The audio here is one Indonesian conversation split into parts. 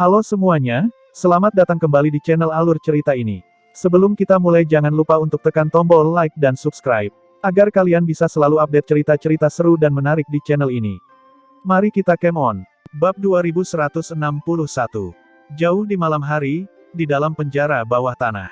Halo semuanya, selamat datang kembali di channel Alur Cerita ini. Sebelum kita mulai jangan lupa untuk tekan tombol like dan subscribe, agar kalian bisa selalu update cerita-cerita seru dan menarik di channel ini. Mari kita game on. Bab 2161. Jauh di malam hari, di dalam penjara bawah tanah.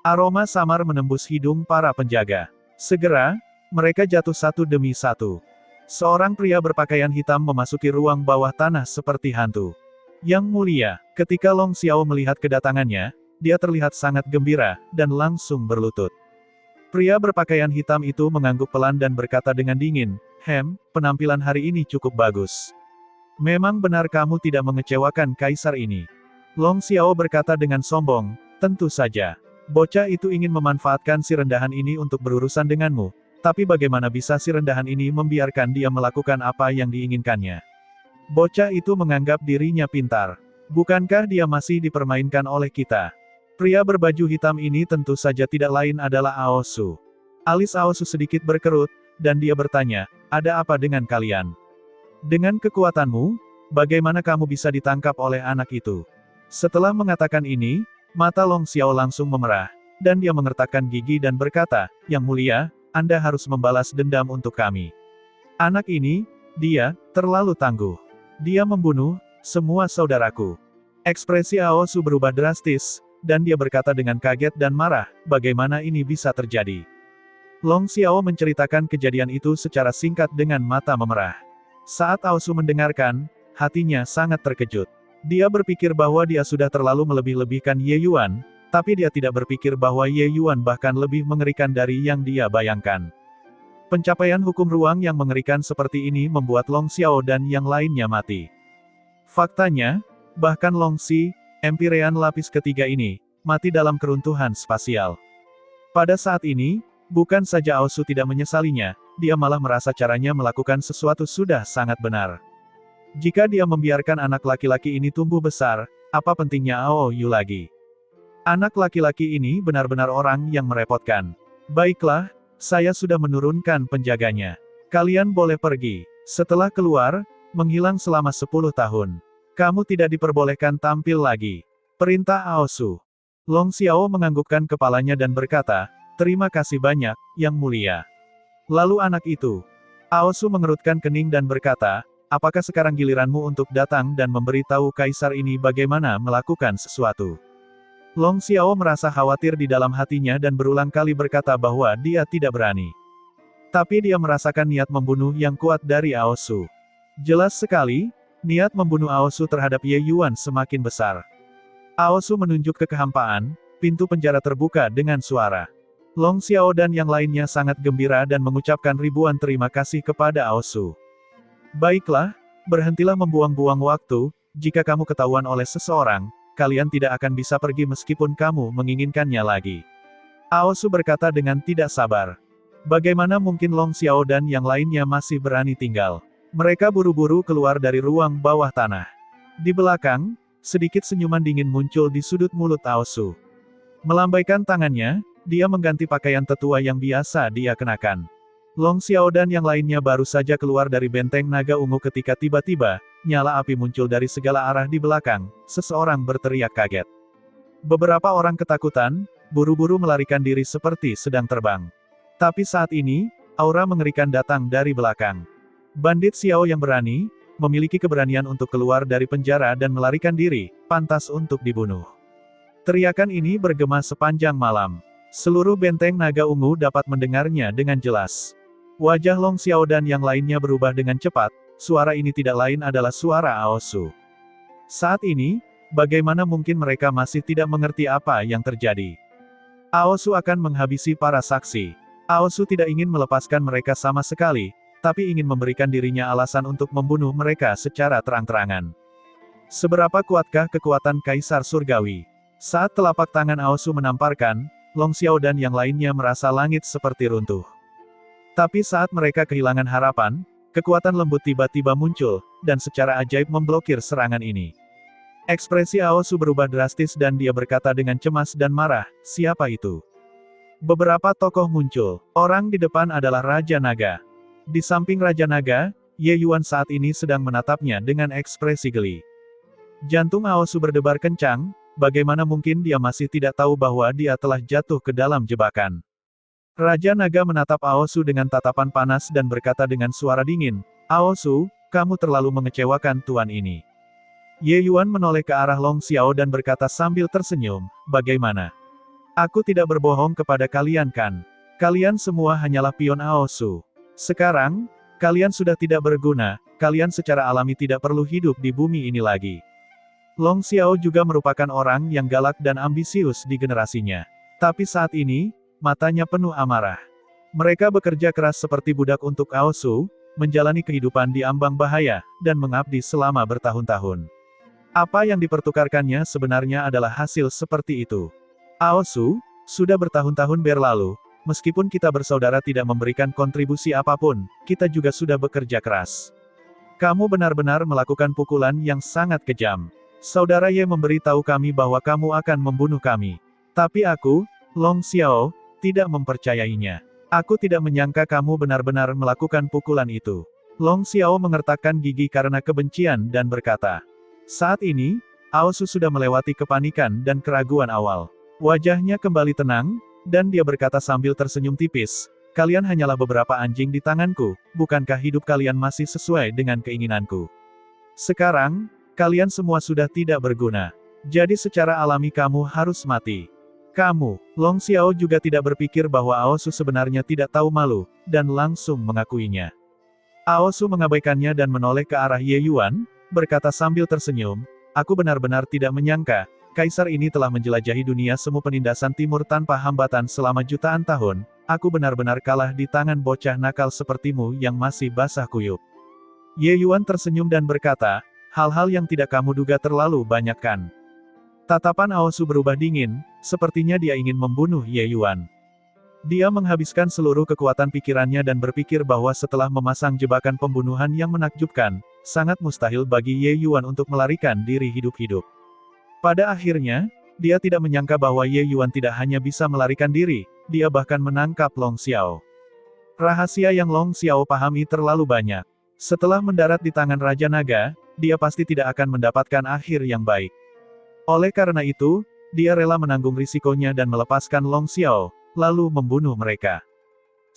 Aroma samar menembus hidung para penjaga. Segera, mereka jatuh satu demi satu. Seorang pria berpakaian hitam memasuki ruang bawah tanah seperti hantu. Yang mulia, ketika Long Xiao melihat kedatangannya, dia terlihat sangat gembira, dan langsung berlutut. Pria berpakaian hitam itu mengangguk pelan dan berkata dengan dingin, penampilan hari ini cukup bagus. Memang benar kamu tidak mengecewakan kaisar ini. Long Xiao berkata dengan sombong, tentu saja. Bocah itu ingin memanfaatkan si rendahan ini untuk berurusan denganmu, tapi bagaimana bisa si rendahan ini membiarkan dia melakukan apa yang diinginkannya? Bocah itu menganggap dirinya pintar. Bukankah dia masih dipermainkan oleh kita? Pria berbaju hitam ini tentu saja tidak lain adalah Aosu. Alis Aosu sedikit berkerut, dan dia bertanya, ada apa dengan kalian? Dengan kekuatanmu, bagaimana kamu bisa ditangkap oleh anak itu? Setelah mengatakan ini, mata Long Xiao langsung memerah, dan dia mengertakkan gigi dan berkata, Yang mulia, Anda harus membalas dendam untuk kami. Anak ini, dia, terlalu tangguh. Dia membunuh semua saudaraku. Ekspresi Aosu berubah drastis, dan dia berkata dengan kaget dan marah, bagaimana ini bisa terjadi? Long Xiao menceritakan kejadian itu secara singkat dengan mata memerah. Saat Aosu mendengarkan, hatinya sangat terkejut. Dia berpikir bahwa dia sudah terlalu melebih-lebihkan Ye Yuan, tapi dia tidak berpikir bahwa Ye Yuan bahkan lebih mengerikan dari yang dia bayangkan. Pencapaian hukum ruang yang mengerikan seperti ini membuat Long Xiao dan yang lainnya mati. Faktanya, bahkan Long Xi, Empirean lapis ketiga ini, mati dalam keruntuhan spasial. Pada saat ini, bukan saja Aosu tidak menyesalinya, dia malah merasa caranya melakukan sesuatu sudah sangat benar. Jika dia membiarkan anak laki-laki ini tumbuh besar, apa pentingnya Aoyu lagi? Anak laki-laki ini benar-benar orang yang merepotkan. Baiklah, saya sudah menurunkan penjaganya. Kalian boleh pergi. Setelah keluar, menghilang selama 10 tahun. Kamu tidak diperbolehkan tampil lagi. Perintah Aosu. Long Xiao menganggukkan kepalanya dan berkata, terima kasih banyak, Yang Mulia. Lalu anak itu. Aosu mengerutkan kening dan berkata, apakah sekarang giliranmu untuk datang dan memberitahu kaisar ini bagaimana melakukan sesuatu? Long Xiao merasa khawatir di dalam hatinya dan berulang kali berkata bahwa dia tidak berani. Tapi dia merasakan niat membunuh yang kuat dari Aosu. Jelas sekali, niat membunuh Aosu terhadap Ye Yuan semakin besar. Aosu menunjuk ke kehampaan, pintu penjara terbuka dengan suara. Long Xiao dan yang lainnya sangat gembira dan mengucapkan ribuan terima kasih kepada Aosu. Baiklah, berhentilah membuang-buang waktu, jika kamu ketahuan oleh seseorang, kalian tidak akan bisa pergi meskipun kamu menginginkannya lagi. Aosu berkata dengan tidak sabar. Bagaimana mungkin Long Xiao dan yang lainnya masih berani tinggal? Mereka buru-buru keluar dari ruang bawah tanah. Di belakang, sedikit senyuman dingin muncul di sudut mulut Aosu. Melambaikan tangannya, dia mengganti pakaian tetua yang biasa dia kenakan. Long Xiao dan yang lainnya baru saja keluar dari benteng naga ungu ketika tiba-tiba, nyala api muncul dari segala arah di belakang, seseorang berteriak kaget. Beberapa orang ketakutan, buru-buru melarikan diri seperti sedang terbang. Tapi saat ini, aura mengerikan datang dari belakang. Bandit Xiao yang berani, memiliki keberanian untuk keluar dari penjara dan melarikan diri, pantas untuk dibunuh. Teriakan ini bergema sepanjang malam. Seluruh benteng naga ungu dapat mendengarnya dengan jelas. Wajah Long Xiao dan yang lainnya berubah dengan cepat, suara ini tidak lain adalah suara Aosu. Saat ini, bagaimana mungkin mereka masih tidak mengerti apa yang terjadi? Aosu akan menghabisi para saksi. Aosu tidak ingin melepaskan mereka sama sekali, tapi ingin memberikan dirinya alasan untuk membunuh mereka secara terang-terangan. Seberapa kuatkah kekuatan Kaisar Surgawi? Saat telapak tangan Aosu menamparkan, Long Xiao dan yang lainnya merasa langit seperti runtuh. Tapi saat mereka kehilangan harapan, kekuatan lembut tiba-tiba muncul, dan secara ajaib memblokir serangan ini. Ekspresi Aosu berubah drastis dan dia berkata dengan cemas dan marah, siapa itu? Beberapa tokoh muncul. Orang di depan adalah Raja Naga. Di samping Raja Naga, Ye Yuan saat ini sedang menatapnya dengan ekspresi geli. Jantung Aosu berdebar kencang, bagaimana mungkin dia masih tidak tahu bahwa dia telah jatuh ke dalam jebakan. Raja Naga menatap Aosu dengan tatapan panas dan berkata dengan suara dingin, "Aosu, kamu terlalu mengecewakan tuan ini." Ye Yuan menoleh ke arah Long Xiao dan berkata sambil tersenyum, "Bagaimana? Aku tidak berbohong kepada kalian kan? Kalian semua hanyalah pion Aosu. Sekarang, kalian sudah tidak berguna, kalian secara alami tidak perlu hidup di bumi ini lagi." Long Xiao juga merupakan orang yang galak dan ambisius di generasinya. Tapi saat ini, matanya penuh amarah. Mereka bekerja keras seperti budak untuk Aosu, menjalani kehidupan di ambang bahaya, dan mengabdi selama bertahun-tahun. Apa yang dipertukarkannya sebenarnya adalah hasil seperti itu. Aosu, sudah bertahun-tahun berlalu, meskipun kita bersaudara tidak memberikan kontribusi apapun, kita juga sudah bekerja keras. Kamu benar-benar melakukan pukulan yang sangat kejam. Saudara Ye memberitahu kami bahwa kamu akan membunuh kami. Tapi aku, Long Xiao, tidak mempercayainya. Aku tidak menyangka kamu benar-benar melakukan pukulan itu. Long Xiao mengertakkan gigi karena kebencian dan berkata, saat ini, Aosu sudah melewati kepanikan dan keraguan awal. Wajahnya kembali tenang, dan dia berkata sambil tersenyum tipis, "Kalian hanyalah beberapa anjing di tanganku, bukankah hidup kalian masih sesuai dengan keinginanku? Sekarang, kalian semua sudah tidak berguna. Jadi secara alami kamu harus mati." Kamu, Long Xiao juga tidak berpikir bahwa Aosu sebenarnya tidak tahu malu, dan langsung mengakuinya. Aosu mengabaikannya dan menoleh ke arah Ye Yuan, berkata sambil tersenyum, "Aku benar-benar tidak menyangka, Kaisar ini telah menjelajahi dunia semu penindasan timur tanpa hambatan selama jutaan tahun, aku benar-benar kalah di tangan bocah nakal sepertimu yang masih basah kuyup." Ye Yuan tersenyum dan berkata, "Hal-hal yang tidak kamu duga terlalu banyak kan?" Tatapan Aosu berubah dingin, sepertinya dia ingin membunuh Ye Yuan. Dia menghabiskan seluruh kekuatan pikirannya dan berpikir bahwa setelah memasang jebakan pembunuhan yang menakjubkan, sangat mustahil bagi Ye Yuan untuk melarikan diri hidup-hidup. Pada akhirnya, dia tidak menyangka bahwa Ye Yuan tidak hanya bisa melarikan diri, dia bahkan menangkap Long Xiao. Rahasia yang Long Xiao pahami terlalu banyak. Setelah mendarat di tangan Raja Naga, dia pasti tidak akan mendapatkan akhir yang baik. Oleh karena itu, dia rela menanggung risikonya dan melepaskan Long Xiao, lalu membunuh mereka.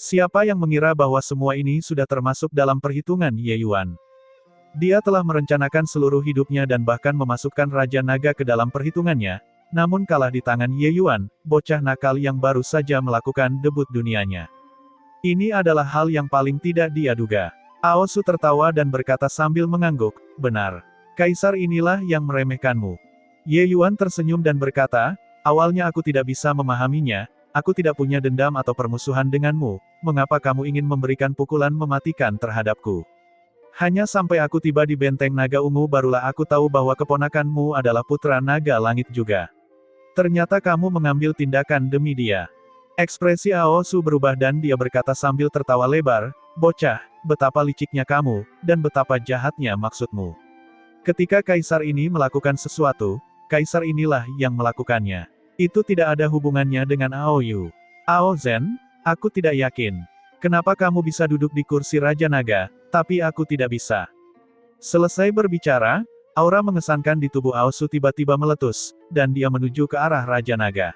Siapa yang mengira bahwa semua ini sudah termasuk dalam perhitungan Ye Yuan? Dia telah merencanakan seluruh hidupnya dan bahkan memasukkan Raja Naga ke dalam perhitungannya, namun kalah di tangan Ye Yuan, bocah nakal yang baru saja melakukan debut dunianya. Ini adalah hal yang paling tidak dia duga. Aosu tertawa dan berkata sambil mengangguk, "Benar. Kaisar inilah yang meremehkanmu." Ye Yuan tersenyum dan berkata, "Awalnya aku tidak bisa memahaminya. Aku tidak punya dendam atau permusuhan denganmu, mengapa kamu ingin memberikan pukulan mematikan terhadapku? Hanya sampai aku tiba di benteng naga ungu barulah aku tahu bahwa keponakanmu adalah putra naga langit juga. Ternyata kamu mengambil tindakan demi dia." Ekspresi Aosu berubah dan dia berkata sambil tertawa lebar, "Bocah, betapa liciknya kamu, dan betapa jahatnya maksudmu. Ketika kaisar ini melakukan sesuatu, kaisar inilah yang melakukannya. Itu tidak ada hubungannya dengan Aoyu. Ao Zhen, aku tidak yakin. Kenapa kamu bisa duduk di kursi Raja Naga, tapi aku tidak bisa?" Selesai berbicara, aura mengesankan di tubuh Aosu tiba-tiba meletus, dan dia menuju ke arah Raja Naga.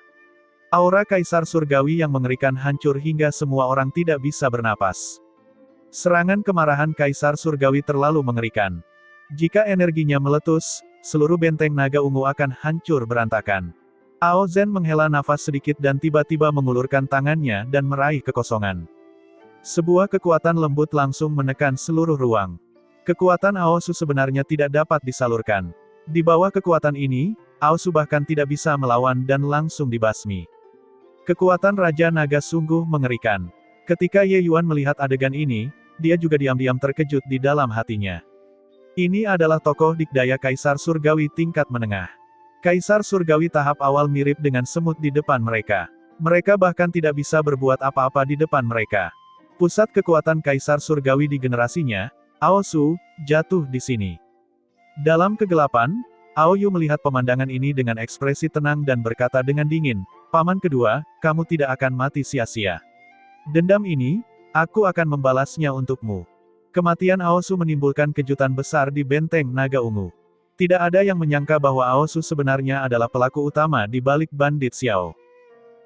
Aura Kaisar Surgawi yang mengerikan hancur hingga semua orang tidak bisa bernapas. Serangan kemarahan Kaisar Surgawi terlalu mengerikan. Jika energinya meletus, seluruh benteng naga ungu akan hancur berantakan. Ao Zhen menghela nafas sedikit dan tiba-tiba mengulurkan tangannya dan meraih kekosongan. Sebuah kekuatan lembut langsung menekan seluruh ruang. Kekuatan Aosu sebenarnya tidak dapat disalurkan. Di bawah kekuatan ini, Aosu bahkan tidak bisa melawan dan langsung dibasmi. Kekuatan Raja Naga sungguh mengerikan. Ketika Ye Yuan melihat adegan ini, dia juga diam-diam terkejut di dalam hatinya. Ini adalah tokoh dikdaya Kaisar Surgawi tingkat menengah. Kaisar Surgawi tahap awal mirip dengan semut di depan mereka. Mereka bahkan tidak bisa berbuat apa-apa di depan mereka. Pusat kekuatan Kaisar Surgawi di generasinya, Aosu, jatuh di sini. Dalam kegelapan, Aoyu melihat pemandangan ini dengan ekspresi tenang dan berkata dengan dingin, "Paman kedua, kamu tidak akan mati sia-sia. Dendam ini, aku akan membalasnya untukmu." Kematian Aosu menimbulkan kejutan besar di benteng naga ungu. Tidak ada yang menyangka bahwa Aosu sebenarnya adalah pelaku utama di balik bandit Xiao.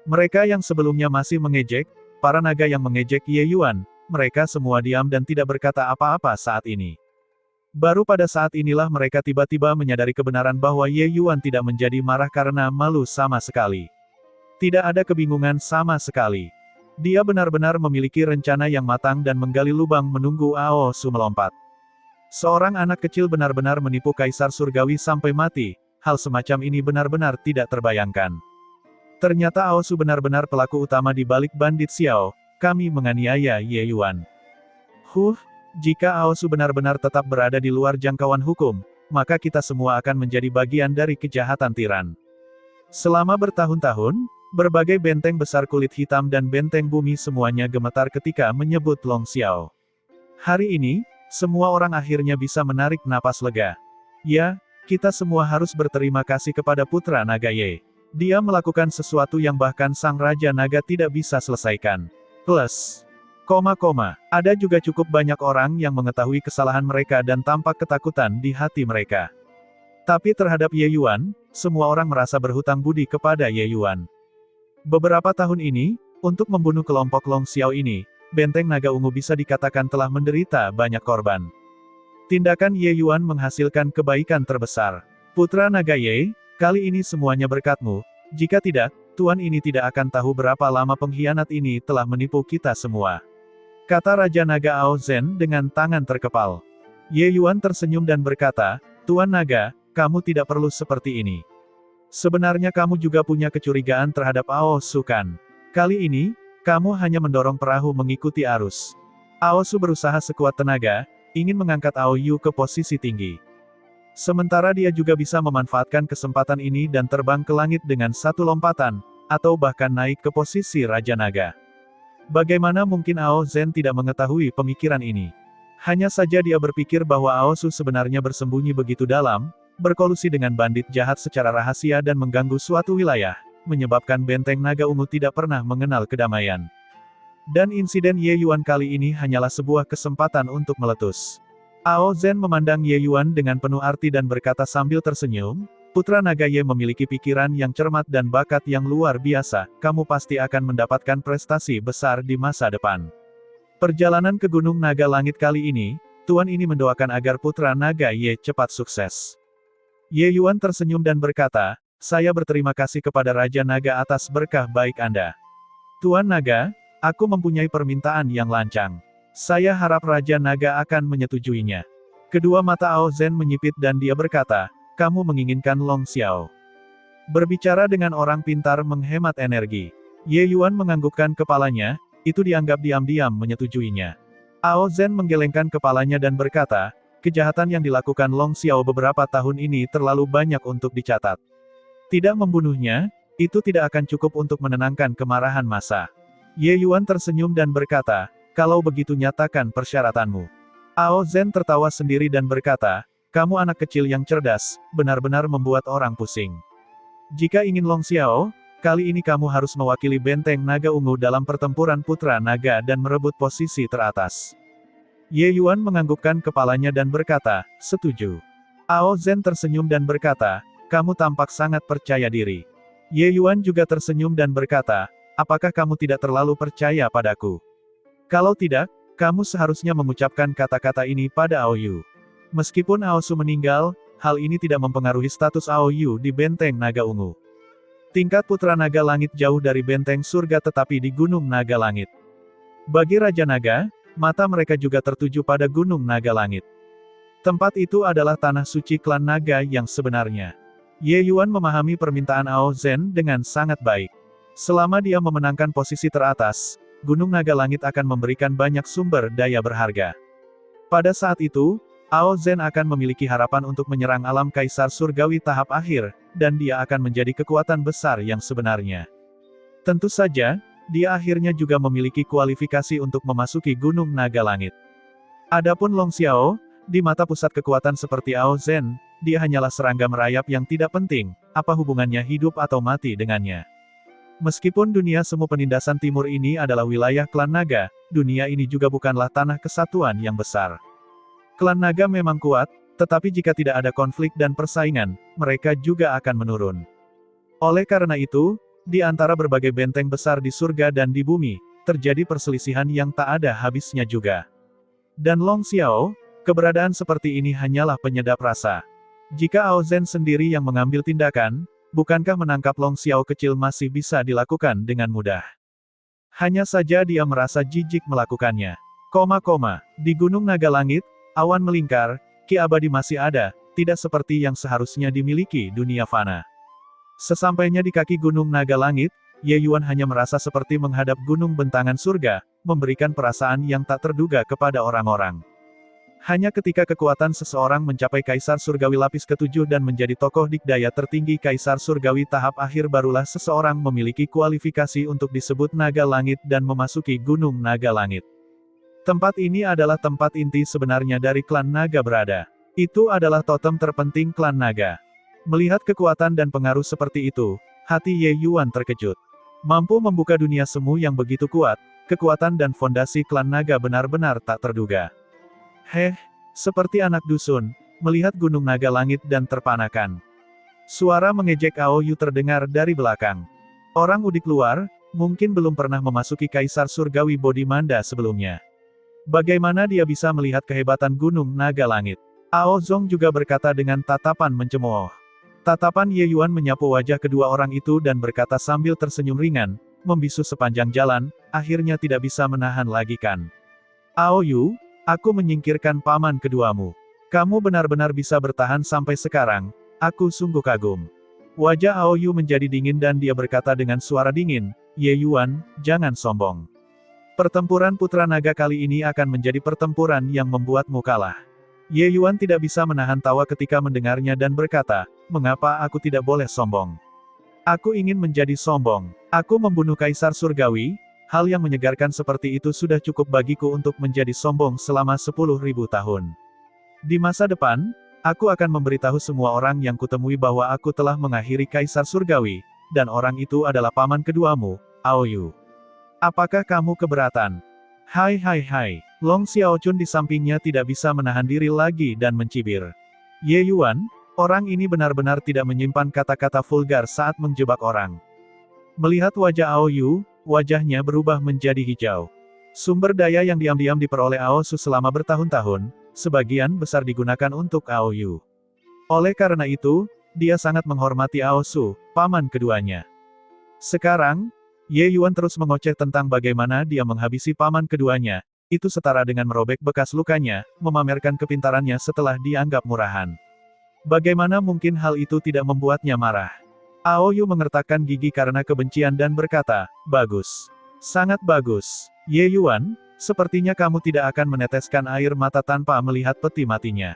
Mereka yang sebelumnya masih mengejek, para naga yang mengejek Ye Yuan, mereka semua diam dan tidak berkata apa-apa saat ini. Baru pada saat inilah mereka tiba-tiba menyadari kebenaran bahwa Ye Yuan tidak menjadi marah karena malu sama sekali. Tidak ada kebingungan sama sekali. Dia benar-benar memiliki rencana yang matang dan menggali lubang menunggu Aosu melompat. Seorang anak kecil benar-benar menipu Kaisar Surgawi sampai mati, hal semacam ini benar-benar tidak terbayangkan. Ternyata Aosu benar-benar pelaku utama di balik bandit Xiao, kami menganiaya Ye Yuan. Jika Aosu benar-benar tetap berada di luar jangkauan hukum, maka kita semua akan menjadi bagian dari kejahatan tiran. Selama bertahun-tahun, berbagai benteng besar kulit hitam dan benteng bumi semuanya gemetar ketika menyebut Long Xiao. Hari ini, semua orang akhirnya bisa menarik napas lega. Ya, kita semua harus berterima kasih kepada Putra Naga Ye. Dia melakukan sesuatu yang bahkan Sang Raja Naga tidak bisa selesaikan. Ada juga cukup banyak orang yang mengetahui kesalahan mereka dan tampak ketakutan di hati mereka. Tapi terhadap Ye Yuan, semua orang merasa berhutang budi kepada Ye Yuan. Beberapa tahun ini, untuk membunuh kelompok Long Xiao ini, Benteng Naga Ungu bisa dikatakan telah menderita banyak korban. Tindakan Ye Yuan menghasilkan kebaikan terbesar. Putra Naga Ye, kali ini semuanya berkatmu, jika tidak, Tuan ini tidak akan tahu berapa lama pengkhianat ini telah menipu kita semua. Kata Raja Naga Ao Zhen dengan tangan terkepal. Ye Yuan tersenyum dan berkata, Tuan Naga, kamu tidak perlu seperti ini. Sebenarnya kamu juga punya kecurigaan terhadap Aosu kan? Kali ini, kamu hanya mendorong perahu mengikuti arus. Aosu berusaha sekuat tenaga, ingin mengangkat Ao Yu ke posisi tinggi. Sementara dia juga bisa memanfaatkan kesempatan ini dan terbang ke langit dengan satu lompatan, atau bahkan naik ke posisi Raja Naga. Bagaimana mungkin Ao Zhen tidak mengetahui pemikiran ini? Hanya saja dia berpikir bahwa Aosu sebenarnya bersembunyi begitu dalam, berkolusi dengan bandit jahat secara rahasia dan mengganggu suatu wilayah, menyebabkan Benteng Naga Ungu tidak pernah mengenal kedamaian. Dan insiden Ye Yuan kali ini hanyalah sebuah kesempatan untuk meletus. Ao Zhen memandang Ye Yuan dengan penuh arti dan berkata sambil tersenyum, Putra Naga Ye memiliki pikiran yang cermat dan bakat yang luar biasa, kamu pasti akan mendapatkan prestasi besar di masa depan. Perjalanan ke Gunung Naga Langit kali ini, Tuan ini mendoakan agar Putra Naga Ye cepat sukses. Ye Yuan tersenyum dan berkata, saya berterima kasih kepada Raja Naga atas berkah baik Anda. Tuan Naga, aku mempunyai permintaan yang lancang. Saya harap Raja Naga akan menyetujuinya. Kedua mata Ao Zhen menyipit dan dia berkata, kamu menginginkan Long Xiao. Berbicara dengan orang pintar menghemat energi. Ye Yuan menganggukkan kepalanya, itu dianggap diam-diam menyetujuinya. Ao Zhen menggelengkan kepalanya dan berkata, kejahatan yang dilakukan Long Xiao beberapa tahun ini terlalu banyak untuk dicatat. Tidak membunuhnya, itu tidak akan cukup untuk menenangkan kemarahan massa. Ye Yuan tersenyum dan berkata, kalau begitu nyatakan persyaratanmu. Ao Zhen tertawa sendiri dan berkata, kamu anak kecil yang cerdas, benar-benar membuat orang pusing. Jika ingin Long Xiao, kali ini kamu harus mewakili Benteng Naga Ungu dalam pertempuran Putra Naga dan merebut posisi teratas. Ye Yuan menganggukkan kepalanya dan berkata, setuju. Ao Zhen tersenyum dan berkata, kamu tampak sangat percaya diri. Ye Yuan juga tersenyum dan berkata, apakah kamu tidak terlalu percaya padaku? Kalau tidak, kamu seharusnya mengucapkan kata-kata ini pada Ao Yu. Meskipun Aosu meninggal, hal ini tidak mempengaruhi status Ao Yu di Benteng Naga Ungu. Tingkat Putra Naga Langit jauh dari Benteng Surga tetapi di Gunung Naga Langit. Bagi Raja Naga, mata mereka juga tertuju pada Gunung Naga Langit. Tempat itu adalah tanah suci klan naga yang sebenarnya. Ye Yuan memahami permintaan Ao Zhen dengan sangat baik. Selama dia memenangkan posisi teratas, Gunung Naga Langit akan memberikan banyak sumber daya berharga. Pada saat itu, Ao Zhen akan memiliki harapan untuk menyerang alam Kaisar Surgawi tahap akhir, dan dia akan menjadi kekuatan besar yang sebenarnya. Tentu saja, dia akhirnya juga memiliki kualifikasi untuk memasuki Gunung Naga Langit. Adapun Long Xiao, di mata pusat kekuatan seperti Ao Zhen, dia hanyalah serangga merayap yang tidak penting, apa hubungannya hidup atau mati dengannya. Meskipun dunia semu penindasan timur ini adalah wilayah klan naga, dunia ini juga bukanlah tanah kesatuan yang besar. Klan naga memang kuat, Tetapi jika tidak ada konflik dan persaingan, mereka juga akan menurun. Oleh karena itu, di antara berbagai benteng besar di surga dan di bumi, terjadi perselisihan yang tak ada habisnya juga. Dan Long Xiao, keberadaan seperti ini hanyalah penyedap rasa. Jika Ao Zhen sendiri yang mengambil tindakan, bukankah menangkap Long Xiao kecil masih bisa dilakukan dengan mudah? Hanya saja dia merasa jijik melakukannya. Di Gunung Naga Langit, awan melingkar, ki abadi masih ada, tidak seperti yang seharusnya dimiliki dunia fana. Sesampainya di kaki Gunung Naga Langit, Ye Yuan hanya merasa seperti menghadap gunung bentangan surga, memberikan perasaan yang tak terduga kepada orang-orang. Hanya ketika kekuatan seseorang mencapai Kaisar Surgawi lapis ketujuh dan menjadi tokoh dikdaya tertinggi Kaisar Surgawi tahap akhir barulah seseorang memiliki kualifikasi untuk disebut Naga Langit dan memasuki Gunung Naga Langit. Tempat ini adalah tempat inti sebenarnya dari klan naga berada. Itu adalah totem terpenting klan naga. Melihat kekuatan dan pengaruh seperti itu, hati Ye Yuan terkejut. Mampu membuka dunia semu yang begitu kuat, kekuatan dan fondasi klan naga benar-benar tak terduga. Seperti anak dusun, melihat gunung naga langit dan terpanakan. Suara mengejek Ao Yu terdengar dari belakang. Orang udik luar, mungkin belum pernah memasuki Kaisar Surgawi Bodhimanda sebelumnya. Bagaimana dia bisa melihat kehebatan gunung naga langit? Ao Zong juga berkata dengan tatapan mencemooh. Tatapan Ye Yuan menyapu wajah kedua orang itu dan berkata sambil tersenyum ringan, membisu sepanjang jalan, akhirnya tidak bisa menahan lagi kan. Ao Yu, aku menyingkirkan paman keduamu. Kamu benar-benar bisa bertahan sampai sekarang, aku sungguh kagum. Wajah Ao Yu menjadi dingin dan dia berkata dengan suara dingin, Ye Yuan, jangan sombong. Pertempuran Putra Naga kali ini akan menjadi pertempuran yang membuatmu kalah. Ye Yuan tidak bisa menahan tawa ketika mendengarnya dan berkata, mengapa aku tidak boleh sombong? Aku ingin menjadi sombong. Aku membunuh Kaisar Surgawi, hal yang menyegarkan seperti itu sudah cukup bagiku untuk menjadi sombong selama 10.000 tahun. Di masa depan, aku akan memberitahu semua orang yang kutemui bahwa aku telah mengakhiri Kaisar Surgawi, dan orang itu adalah paman keduamu, Ao Yu. Apakah kamu keberatan? Hai. Long Xiaochun di sampingnya tidak bisa menahan diri lagi dan mencibir. Ye Yuan, orang ini benar-benar tidak menyimpan kata-kata vulgar saat menjebak orang. Melihat wajah Ao Yu, wajahnya berubah menjadi hijau. Sumber daya yang diam-diam diperoleh Ao Su selama bertahun-tahun, sebagian besar digunakan untuk Ao Yu. Oleh karena itu, dia sangat menghormati Ao Su, paman keduanya. Sekarang, Ye Yuan terus mengoceh tentang bagaimana dia menghabisi paman keduanya, itu setara dengan merobek bekas lukanya, memamerkan kepintarannya setelah dianggap murahan. Bagaimana mungkin hal itu tidak membuatnya marah? Ao Yu mengertakkan gigi karena kebencian dan berkata, bagus. Sangat bagus. Ye Yuan, sepertinya kamu tidak akan meneteskan air mata tanpa melihat peti matinya.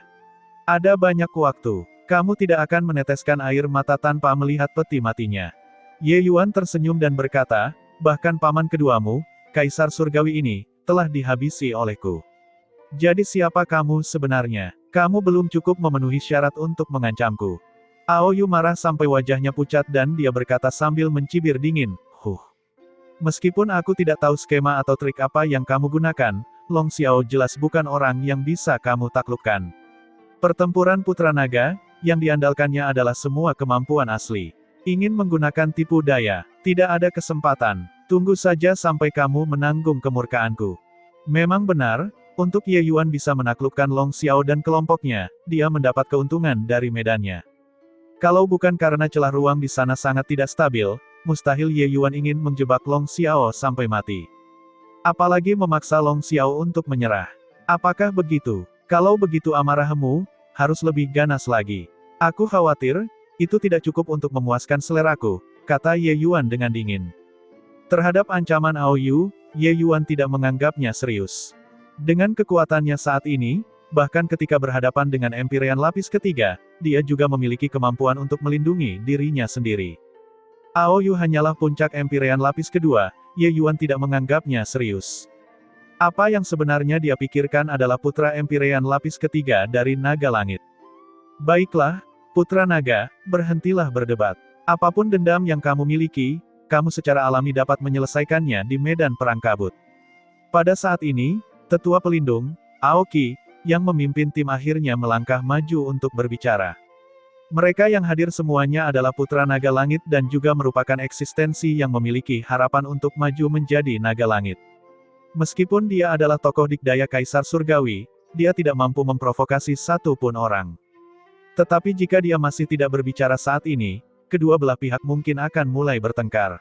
Ada banyak waktu. Kamu tidak akan meneteskan air mata tanpa melihat peti matinya. Ye Yuan tersenyum dan berkata, bahkan paman keduamu, Kaisar Surgawi ini, telah dihabisi olehku. Jadi siapa kamu sebenarnya? Kamu belum cukup memenuhi syarat untuk mengancamku. Ao Yu marah sampai wajahnya pucat dan dia berkata sambil mencibir dingin, Meskipun aku tidak tahu skema atau trik apa yang kamu gunakan, Long Xiao jelas bukan orang yang bisa kamu taklukkan. Pertempuran Putra Naga, yang diandalkannya adalah semua kemampuan asli. Ingin menggunakan tipu daya, tidak ada kesempatan. Tunggu saja sampai kamu menanggung kemurkaanku. Memang benar, untuk Ye Yuan bisa menaklukkan Long Xiao dan kelompoknya, dia mendapat keuntungan dari medannya. Kalau bukan karena celah ruang di sana sangat tidak stabil, mustahil Ye Yuan ingin menjebak Long Xiao sampai mati. Apalagi memaksa Long Xiao untuk menyerah. Apakah begitu? Kalau begitu amarahmu, harus lebih ganas lagi. Aku khawatir, itu tidak cukup untuk memuaskan seleraku, kata Ye Yuan dengan dingin. Terhadap ancaman Ao Yu, Ye Yuan tidak menganggapnya serius. Dengan kekuatannya saat ini, bahkan ketika berhadapan dengan Empyrean lapis ketiga, dia juga memiliki kemampuan untuk melindungi dirinya sendiri. Ao Yu hanyalah puncak Empyrean lapis kedua, Ye Yuan tidak menganggapnya serius. Apa yang sebenarnya dia pikirkan adalah putra Empyrean lapis ketiga dari Naga Langit. Baiklah, Putra Naga, berhentilah berdebat. Apapun dendam yang kamu miliki, kamu secara alami dapat menyelesaikannya di medan perang kabut. Pada saat ini, Tetua Pelindung, Aoki, yang memimpin tim akhirnya melangkah maju untuk berbicara. Mereka yang hadir semuanya adalah putra naga langit dan juga merupakan eksistensi yang memiliki harapan untuk maju menjadi naga langit. Meskipun dia adalah tokoh dikdaya Kaisar Surgawi, dia tidak mampu memprovokasi satu pun orang. Tetapi jika dia masih tidak berbicara saat ini, kedua belah pihak mungkin akan mulai bertengkar.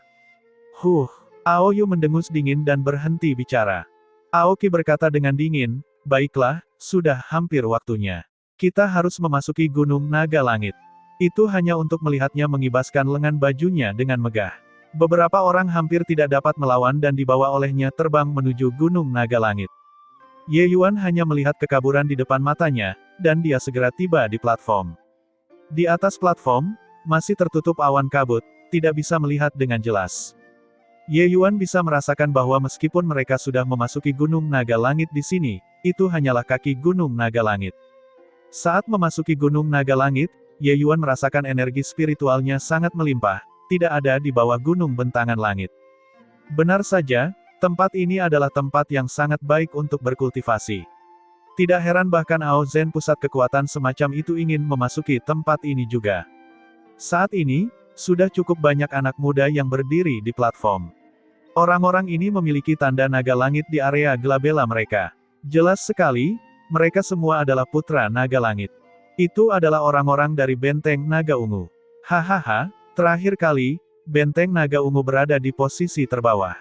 Aoyu mendengus dingin dan berhenti bicara. Aoki berkata dengan dingin, baiklah, sudah hampir waktunya. Kita harus memasuki Gunung Naga Langit. Itu hanya untuk melihatnya mengibaskan lengan bajunya dengan megah. Beberapa orang hampir tidak dapat melawan dan dibawa olehnya terbang menuju Gunung Naga Langit. Ye Yuan hanya melihat kekaburan di depan matanya, dan dia segera tiba di platform. Di atas platform, masih tertutup awan kabut, tidak bisa melihat dengan jelas. Ye Yuan bisa merasakan bahwa meskipun mereka sudah memasuki Gunung Naga Langit di sini, itu hanyalah kaki Gunung Naga Langit. Saat memasuki Gunung Naga Langit, Ye Yuan merasakan energi spiritualnya sangat melimpah, tidak ada di bawah Gunung Bentangan Langit. Benar saja, tempat ini adalah tempat yang sangat baik untuk berkultivasi. Tidak heran bahkan Ao Zen pusat kekuatan semacam itu ingin memasuki tempat ini juga. Saat ini, sudah cukup banyak anak muda yang berdiri di platform. Orang-orang ini memiliki tanda naga langit di area glabella mereka. Jelas sekali, mereka semua adalah putra naga langit. Itu adalah orang-orang dari Benteng Naga Ungu. Hahaha, terakhir kali, Benteng Naga Ungu berada di posisi terbawah.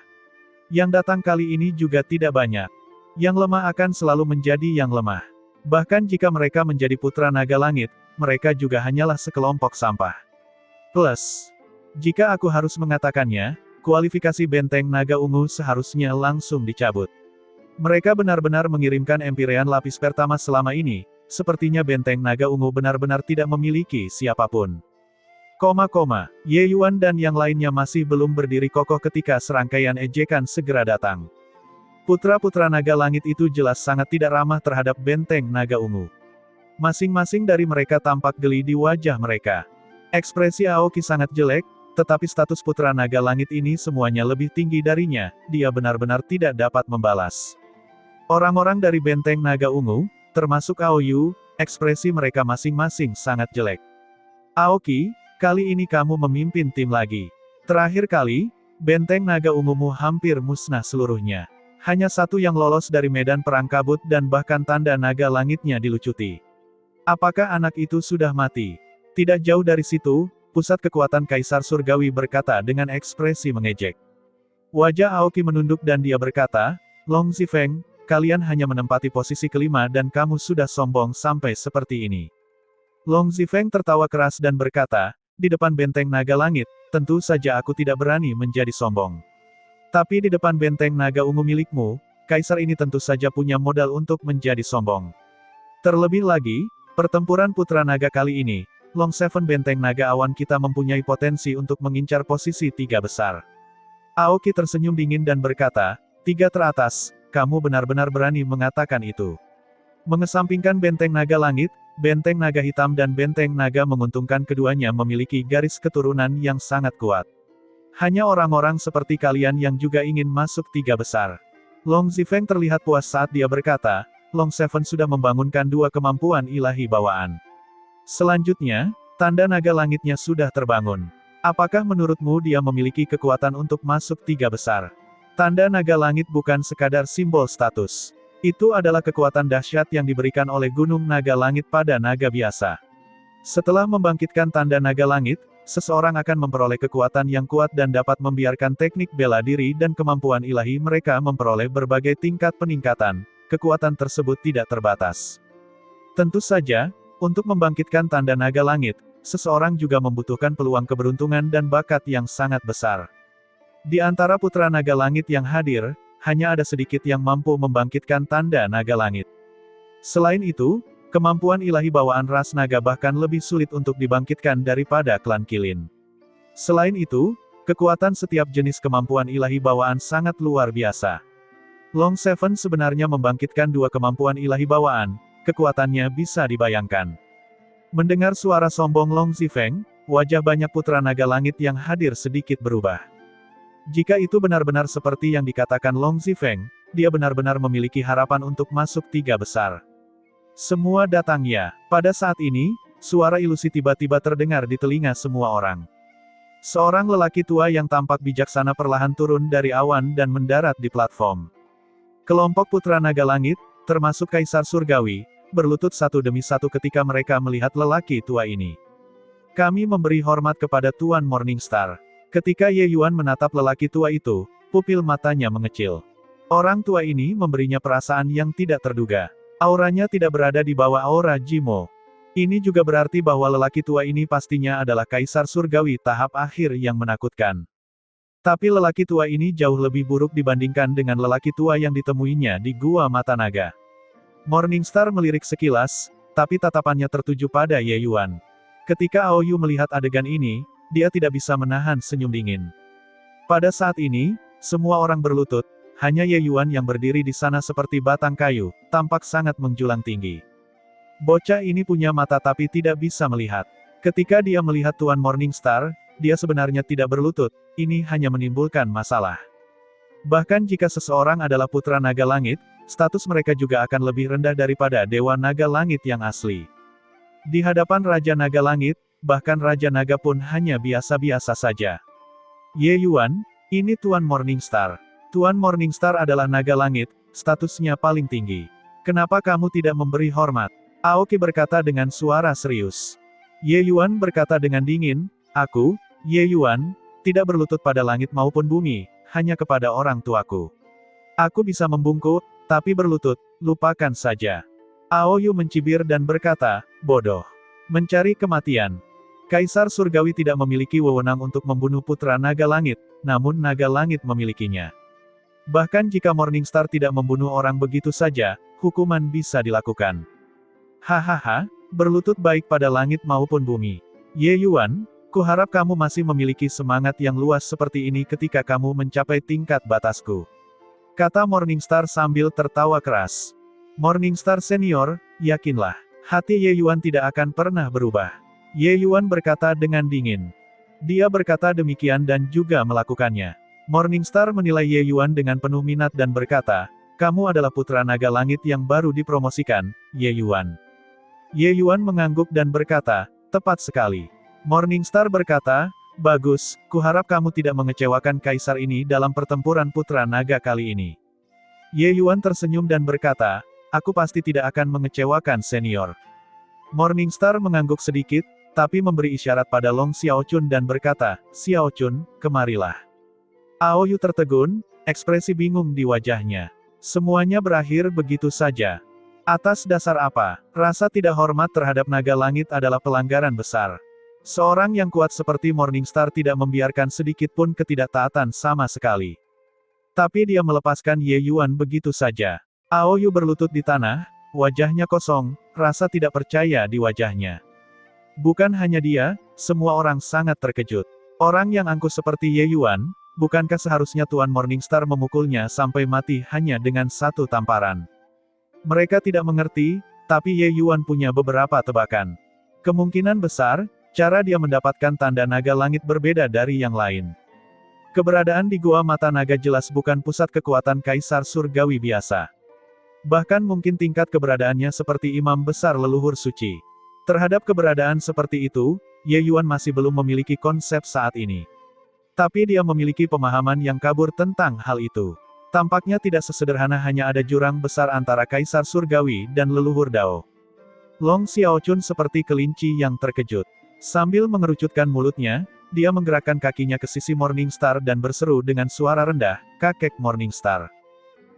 Yang datang kali ini juga tidak banyak. Yang lemah akan selalu menjadi yang lemah. Bahkan jika mereka menjadi putra naga langit, mereka juga hanyalah sekelompok sampah. Plus, jika aku harus mengatakannya, kualifikasi Benteng Naga Ungu seharusnya langsung dicabut. Mereka benar-benar mengirimkan Empyrean lapis pertama selama ini, sepertinya Benteng Naga Ungu benar-benar tidak memiliki siapapun. Ye Yuan dan yang lainnya masih belum berdiri kokoh ketika serangkaian ejekan segera datang. Putra-putra naga langit itu jelas sangat tidak ramah terhadap Benteng Naga Ungu. Masing-masing dari mereka tampak geli di wajah mereka. Ekspresi Aoki sangat jelek, tetapi status putra naga langit ini semuanya lebih tinggi darinya, dia benar-benar tidak dapat membalas. Orang-orang dari Benteng Naga Ungu, termasuk Aoyu, ekspresi mereka masing-masing sangat jelek. Aoki, kali ini kamu memimpin tim lagi. Terakhir kali, Benteng Naga Ungumu hampir musnah seluruhnya. Hanya satu yang lolos dari medan perang kabut dan bahkan tanda naga langitnya dilucuti. Apakah anak itu sudah mati? Tidak jauh dari situ, pusat kekuatan Kaisar Surgawi berkata dengan ekspresi mengejek. Wajah Aoki menunduk dan dia berkata, Long Zifeng, kalian hanya menempati posisi kelima dan kamu sudah sombong sampai seperti ini. Long Zifeng tertawa keras dan berkata, di depan Benteng Naga Langit, tentu saja aku tidak berani menjadi sombong. Tapi di depan Benteng Naga Ungu milikmu, Kaisar ini tentu saja punya modal untuk menjadi sombong. Terlebih lagi, pertempuran Putra Naga kali ini, Long Seven Benteng Naga Awan kita mempunyai potensi untuk mengincar posisi 3 besar. Aoki tersenyum dingin dan berkata, 3 teratas, kamu benar-benar berani mengatakan itu. Mengesampingkan Benteng Naga Langit, Benteng Naga Hitam dan Benteng Naga menguntungkan keduanya memiliki garis keturunan yang sangat kuat. Hanya orang-orang seperti kalian yang juga ingin masuk 3 besar. Long Zifeng terlihat puas saat dia berkata, Long Seven sudah membangunkan 2 kemampuan ilahi bawaan. Selanjutnya, tanda naga langitnya sudah terbangun. Apakah menurutmu dia memiliki kekuatan untuk masuk 3 besar? Tanda naga langit bukan sekadar simbol status. Itu adalah kekuatan dahsyat yang diberikan oleh Gunung Naga Langit pada naga biasa. Setelah membangkitkan tanda naga langit, seseorang akan memperoleh kekuatan yang kuat dan dapat membiarkan teknik bela diri dan kemampuan ilahi mereka memperoleh berbagai tingkat peningkatan. Kekuatan tersebut tidak terbatas. Tentu saja, untuk membangkitkan tanda naga langit, seseorang juga membutuhkan peluang keberuntungan dan bakat yang sangat besar. Di antara putra naga langit yang hadir, hanya ada sedikit yang mampu membangkitkan tanda naga langit. Selain itu, kemampuan ilahi bawaan ras naga bahkan lebih sulit untuk dibangkitkan daripada klan Kilin. Selain itu, kekuatan setiap jenis kemampuan ilahi bawaan sangat luar biasa. Long Seven sebenarnya membangkitkan 2 kemampuan ilahi bawaan, kekuatannya bisa dibayangkan. Mendengar suara sombong Long Zifeng, wajah banyak putra naga langit yang hadir sedikit berubah. Jika itu benar-benar seperti yang dikatakan Long Zifeng, dia benar-benar memiliki harapan untuk masuk 3 besar. Semua datang ya. Pada saat ini, suara ilusi tiba-tiba terdengar di telinga semua orang. Seorang lelaki tua yang tampak bijaksana perlahan turun dari awan dan mendarat di platform. Kelompok Putra Naga Langit, termasuk Kaisar Surgawi, berlutut satu demi satu ketika mereka melihat lelaki tua ini. Kami memberi hormat kepada Tuan Morningstar. Ketika Ye Yuan menatap lelaki tua itu, pupil matanya mengecil. Orang tua ini memberinya perasaan yang tidak terduga. Auranya tidak berada di bawah aura Jimo. Ini juga berarti bahwa lelaki tua ini pastinya adalah Kaisar Surgawi tahap akhir yang menakutkan. Tapi lelaki tua ini jauh lebih buruk dibandingkan dengan lelaki tua yang ditemuinya di Gua Mata Naga. Morningstar melirik sekilas, tapi tatapannya tertuju pada Ye Yuan. Ketika Aoyu melihat adegan ini, dia tidak bisa menahan senyum dingin. Pada saat ini, semua orang berlutut. Hanya Ye Yuan yang berdiri di sana seperti batang kayu, tampak sangat menjulang tinggi. Bocah ini punya mata tapi tidak bisa melihat. Ketika dia melihat Tuan Morningstar, dia sebenarnya tidak berlutut, ini hanya menimbulkan masalah. Bahkan jika seseorang adalah Putra Naga Langit, status mereka juga akan lebih rendah daripada Dewa Naga Langit yang asli. Di hadapan Raja Naga Langit, bahkan Raja Naga pun hanya biasa-biasa saja. Ye Yuan, ini Tuan Morningstar. Tuan Morningstar adalah naga langit, statusnya paling tinggi. Kenapa kamu tidak memberi hormat? Aoki berkata dengan suara serius. Ye Yuan berkata dengan dingin, aku, Ye Yuan, tidak berlutut pada langit maupun bumi, hanya kepada orang tuaku. Aku bisa membungkuk, tapi berlutut, lupakan saja. Aoyu mencibir dan berkata, bodoh. Mencari kematian. Kaisar Surgawi tidak memiliki wewenang untuk membunuh Putra Naga Langit, namun Naga Langit memilikinya. Bahkan jika Morningstar tidak membunuh orang begitu saja, hukuman bisa dilakukan. Hahaha, berlutut baik pada langit maupun bumi. Ye Yuan, kuharap kamu masih memiliki semangat yang luas seperti ini ketika kamu mencapai tingkat batasku. Kata Morningstar sambil tertawa keras. Morningstar Senior, yakinlah, hati Ye Yuan tidak akan pernah berubah. Ye Yuan berkata dengan dingin. Dia berkata demikian dan juga melakukannya. Morningstar menilai Ye Yuan dengan penuh minat dan berkata, kamu adalah Putra Naga Langit yang baru dipromosikan, Ye Yuan. Ye Yuan mengangguk dan berkata, tepat sekali. Morningstar berkata, bagus, kuharap kamu tidak mengecewakan Kaisar ini dalam pertempuran Putra Naga kali ini. Ye Yuan tersenyum dan berkata, aku pasti tidak akan mengecewakan senior. Morningstar mengangguk sedikit, tapi memberi isyarat pada Long Xiaochun dan berkata, Xiaochun, kemarilah. Aoyu tertegun, ekspresi bingung di wajahnya. Semuanya berakhir begitu saja. Atas dasar apa? Rasa tidak hormat terhadap naga langit adalah pelanggaran besar. Seorang yang kuat seperti Morningstar tidak membiarkan sedikit pun ketidaktaatan sama sekali. Tapi dia melepaskan Ye Yuan begitu saja. Aoyu berlutut di tanah, wajahnya kosong, rasa tidak percaya di wajahnya. Bukan hanya dia, semua orang sangat terkejut. Orang yang angkuh seperti Ye Yuan, bukankah seharusnya Tuan Morningstar memukulnya sampai mati hanya dengan satu tamparan? Mereka tidak mengerti, tapi Ye Yuan punya beberapa tebakan. Kemungkinan besar, cara dia mendapatkan tanda naga langit berbeda dari yang lain. Keberadaan di Gua Mata Naga jelas bukan pusat kekuatan Kaisar Surgawi biasa. Bahkan mungkin tingkat keberadaannya seperti imam besar leluhur suci. Terhadap keberadaan seperti itu, Ye Yuan masih belum memiliki konsep saat ini. Tapi dia memiliki pemahaman yang kabur tentang hal itu. Tampaknya tidak sesederhana hanya ada jurang besar antara Kaisar Surgawi dan leluhur Dao. Long Xiaochun seperti kelinci yang terkejut. Sambil mengerucutkan mulutnya, dia menggerakkan kakinya ke sisi Morningstar dan berseru dengan suara rendah, kakek Morningstar.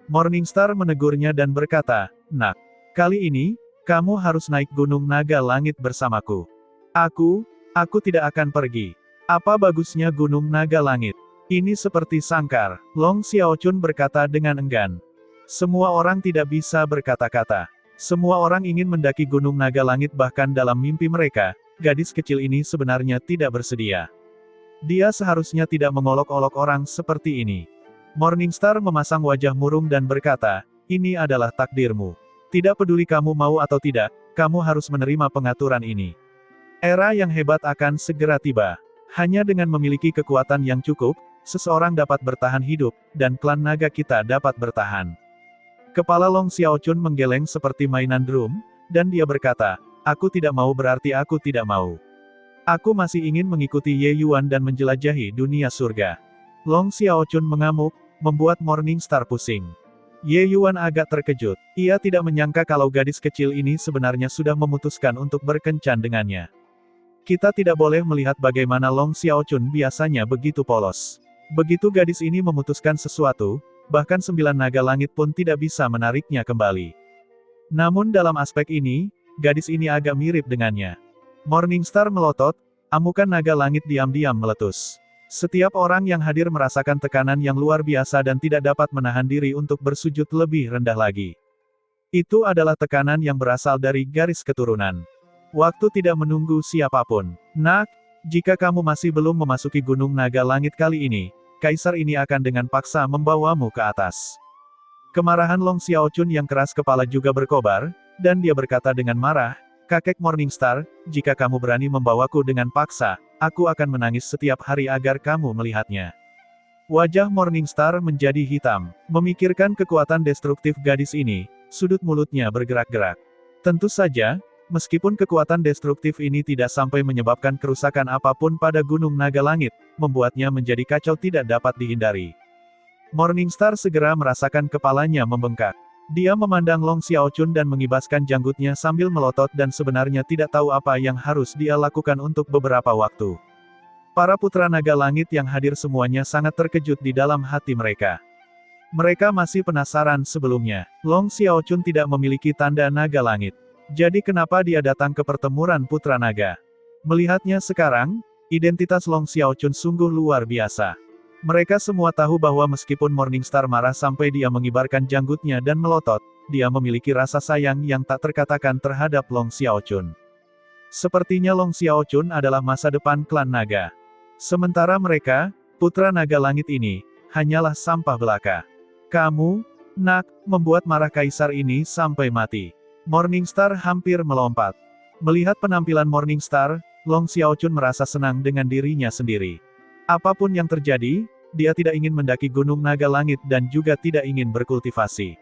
Morningstar menegurnya dan berkata, nak, kali ini, kamu harus naik Gunung Naga Langit bersamaku. Aku tidak akan pergi. Apa bagusnya Gunung Naga Langit? Ini seperti sangkar, Long Xiaochun berkata dengan enggan. Semua orang tidak bisa berkata-kata. Semua orang ingin mendaki Gunung Naga Langit bahkan dalam mimpi mereka, gadis kecil ini sebenarnya tidak bersedia. Dia seharusnya tidak mengolok-olok orang seperti ini. Morningstar memasang wajah murung dan berkata, ini adalah takdirmu. Tidak peduli kamu mau atau tidak, kamu harus menerima pengaturan ini. Era yang hebat akan segera tiba. Hanya dengan memiliki kekuatan yang cukup, seseorang dapat bertahan hidup, dan klan naga kita dapat bertahan. Kepala Long Xiaochun menggeleng seperti mainan drum, dan dia berkata, "Aku tidak mau berarti aku tidak mau. Aku masih ingin mengikuti Ye Yuan dan menjelajahi dunia surga." Long Xiaochun mengamuk, membuat Morningstar pusing. Ye Yuan agak terkejut. Ia tidak menyangka kalau gadis kecil ini sebenarnya sudah memutuskan untuk berkencan dengannya. Kita tidak boleh melihat bagaimana Long Xiaochun biasanya begitu polos. Begitu gadis ini memutuskan sesuatu, bahkan 9 naga langit pun tidak bisa menariknya kembali. Namun dalam aspek ini, gadis ini agak mirip dengannya. Morningstar melotot, amukan naga langit diam-diam meletus. Setiap orang yang hadir merasakan tekanan yang luar biasa dan tidak dapat menahan diri untuk bersujud lebih rendah lagi. Itu adalah tekanan yang berasal dari garis keturunan. Waktu tidak menunggu siapapun. Nak, jika kamu masih belum memasuki Gunung Naga Langit kali ini, Kaisar ini akan dengan paksa membawamu ke atas. Kemarahan Long Xiaochun yang keras kepala juga berkobar, dan dia berkata dengan marah, "Kakek Morningstar, jika kamu berani membawaku dengan paksa, aku akan menangis setiap hari agar kamu melihatnya." Wajah Morningstar menjadi hitam. Memikirkan kekuatan destruktif gadis ini, sudut mulutnya bergerak-gerak. Tentu saja, meskipun kekuatan destruktif ini tidak sampai menyebabkan kerusakan apapun pada Gunung Naga Langit, membuatnya menjadi kacau tidak dapat dihindari. Morningstar segera merasakan kepalanya membengkak. Dia memandang Long Xiaochun dan mengibaskan janggutnya sambil melotot dan sebenarnya tidak tahu apa yang harus dia lakukan untuk beberapa waktu. Para putra naga langit yang hadir semuanya sangat terkejut di dalam hati mereka. Mereka masih penasaran sebelumnya. Long Xiaochun tidak memiliki tanda naga langit. Jadi kenapa dia datang ke pertempuran putra naga? Melihatnya sekarang, identitas Long Xiaochun sungguh luar biasa. Mereka semua tahu bahwa meskipun Morningstar marah sampai dia mengibarkan janggutnya dan melotot, dia memiliki rasa sayang yang tak terkatakan terhadap Long Xiaochun. Sepertinya Long Xiaochun adalah masa depan klan naga. Sementara mereka, putra naga langit ini, hanyalah sampah belaka. Kamu, Nak, membuat marah Kaisar ini sampai mati. Morningstar hampir melompat. Melihat penampilan Morningstar, Long Xiaochun merasa senang dengan dirinya sendiri. Apapun yang terjadi, dia tidak ingin mendaki Gunung Naga Langit dan juga tidak ingin berkultivasi.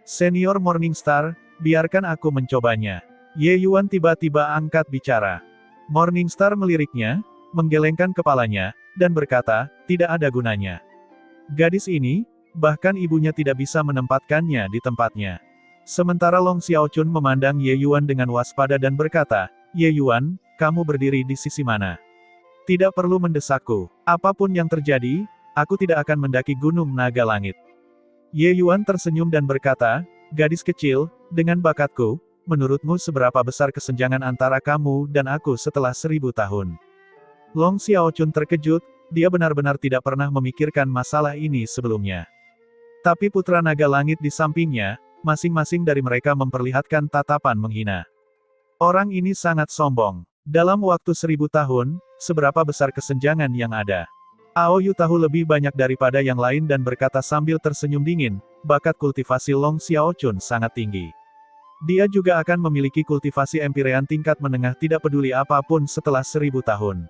Senior Morningstar, biarkan aku mencobanya. Ye Yuan tiba-tiba angkat bicara. Morningstar meliriknya, menggelengkan kepalanya, dan berkata, tidak ada gunanya. Gadis ini, bahkan ibunya tidak bisa menempatkannya di tempatnya. Sementara Long Xiaochun memandang Ye Yuan dengan waspada dan berkata, Ye Yuan, kamu berdiri di sisi mana? Tidak perlu mendesakku. Apapun yang terjadi, aku tidak akan mendaki Gunung Naga Langit. Ye Yuan tersenyum dan berkata, gadis kecil, dengan bakatku, menurutmu seberapa besar kesenjangan antara kamu dan aku setelah 1000 tahun? Long Xiaochun terkejut, dia benar-benar tidak pernah memikirkan masalah ini sebelumnya. Tapi putra naga langit di sampingnya, masing-masing dari mereka memperlihatkan tatapan menghina. Orang ini sangat sombong. Dalam waktu 1000 tahun, seberapa besar kesenjangan yang ada? Aoyu tahu lebih banyak daripada yang lain dan berkata sambil tersenyum dingin, bakat kultivasi Long Xiaochun sangat tinggi. Dia juga akan memiliki kultivasi empirean tingkat menengah tidak peduli apapun setelah 1000 tahun.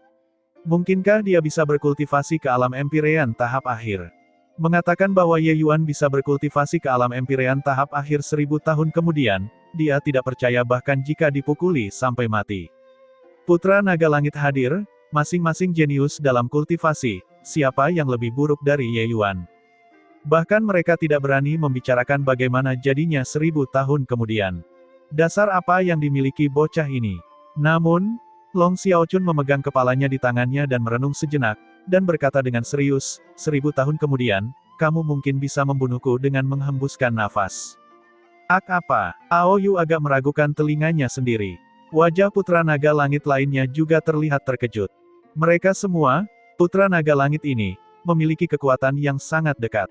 Mungkinkah dia bisa berkultivasi ke alam empirean tahap akhir? Mengatakan bahwa Ye Yuan bisa berkultivasi ke alam empirean tahap akhir 1000 tahun kemudian, dia tidak percaya bahkan jika dipukuli sampai mati. Putra naga langit hadir, masing-masing jenius dalam kultivasi, siapa yang lebih buruk dari Ye Yuan? Bahkan mereka tidak berani membicarakan bagaimana jadinya 1000 tahun kemudian. Dasar apa yang dimiliki bocah ini? Namun, Long Xiaochun memegang kepalanya di tangannya dan merenung sejenak, dan berkata dengan serius, 1000 tahun kemudian, kamu mungkin bisa membunuhku dengan menghembuskan nafas. Apa? Aoyu agak meragukan telinganya sendiri. Wajah putra naga langit lainnya juga terlihat terkejut. Mereka semua, putra naga langit ini, memiliki kekuatan yang sangat dekat.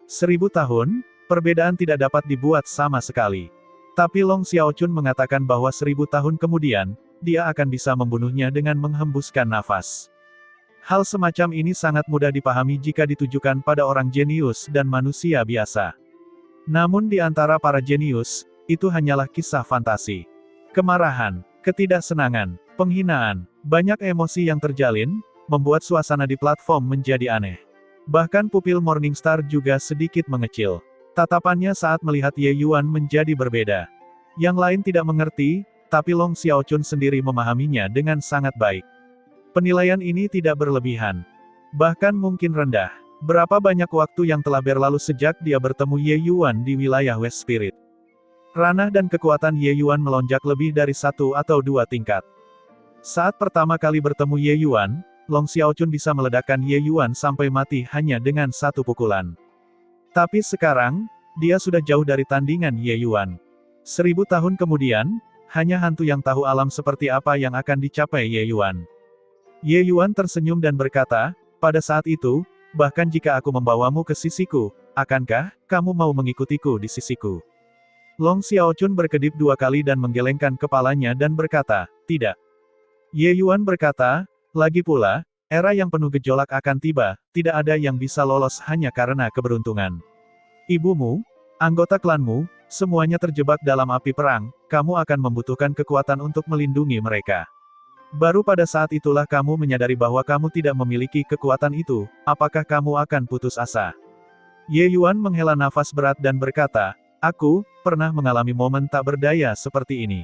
1000 tahun, perbedaan tidak dapat dibuat sama sekali. Tapi Long Xiaochun mengatakan bahwa 1000 tahun kemudian, dia akan bisa membunuhnya dengan menghembuskan nafas. Hal semacam ini sangat mudah dipahami jika ditujukan pada orang jenius dan manusia biasa. Namun di antara para jenius, itu hanyalah kisah fantasi. Kemarahan, ketidaksenangan, penghinaan, banyak emosi yang terjalin, membuat suasana di platform menjadi aneh. Bahkan pupil Morningstar juga sedikit mengecil. Tatapannya saat melihat Ye Yuan menjadi berbeda. Yang lain tidak mengerti, tapi Long Xiaochun sendiri memahaminya dengan sangat baik. Penilaian ini tidak berlebihan. Bahkan mungkin rendah. Berapa banyak waktu yang telah berlalu sejak dia bertemu Ye Yuan di wilayah West Spirit. Ranah dan kekuatan Ye Yuan melonjak lebih dari 1 atau 2 tingkat. Saat pertama kali bertemu Ye Yuan, Long Xiaochun bisa meledakkan Ye Yuan sampai mati hanya dengan 1 pukulan. Tapi sekarang, dia sudah jauh dari tandingan Ye Yuan. 1000 tahun kemudian, hanya hantu yang tahu alam seperti apa yang akan dicapai Ye Yuan. Ye Yuan tersenyum dan berkata, pada saat itu, bahkan jika aku membawamu ke sisiku, akankah kamu mau mengikutiku di sisiku? Long Xiaochun berkedip 2 kali dan menggelengkan kepalanya dan berkata, tidak. Ye Yuan berkata, lagi pula, era yang penuh gejolak akan tiba, tidak ada yang bisa lolos hanya karena keberuntungan. Ibumu, anggota klanmu, semuanya terjebak dalam api perang, kamu akan membutuhkan kekuatan untuk melindungi mereka. Baru pada saat itulah kamu menyadari bahwa kamu tidak memiliki kekuatan itu, apakah kamu akan putus asa? Ye Yuan menghela nafas berat dan berkata, aku pernah mengalami momen tak berdaya seperti ini.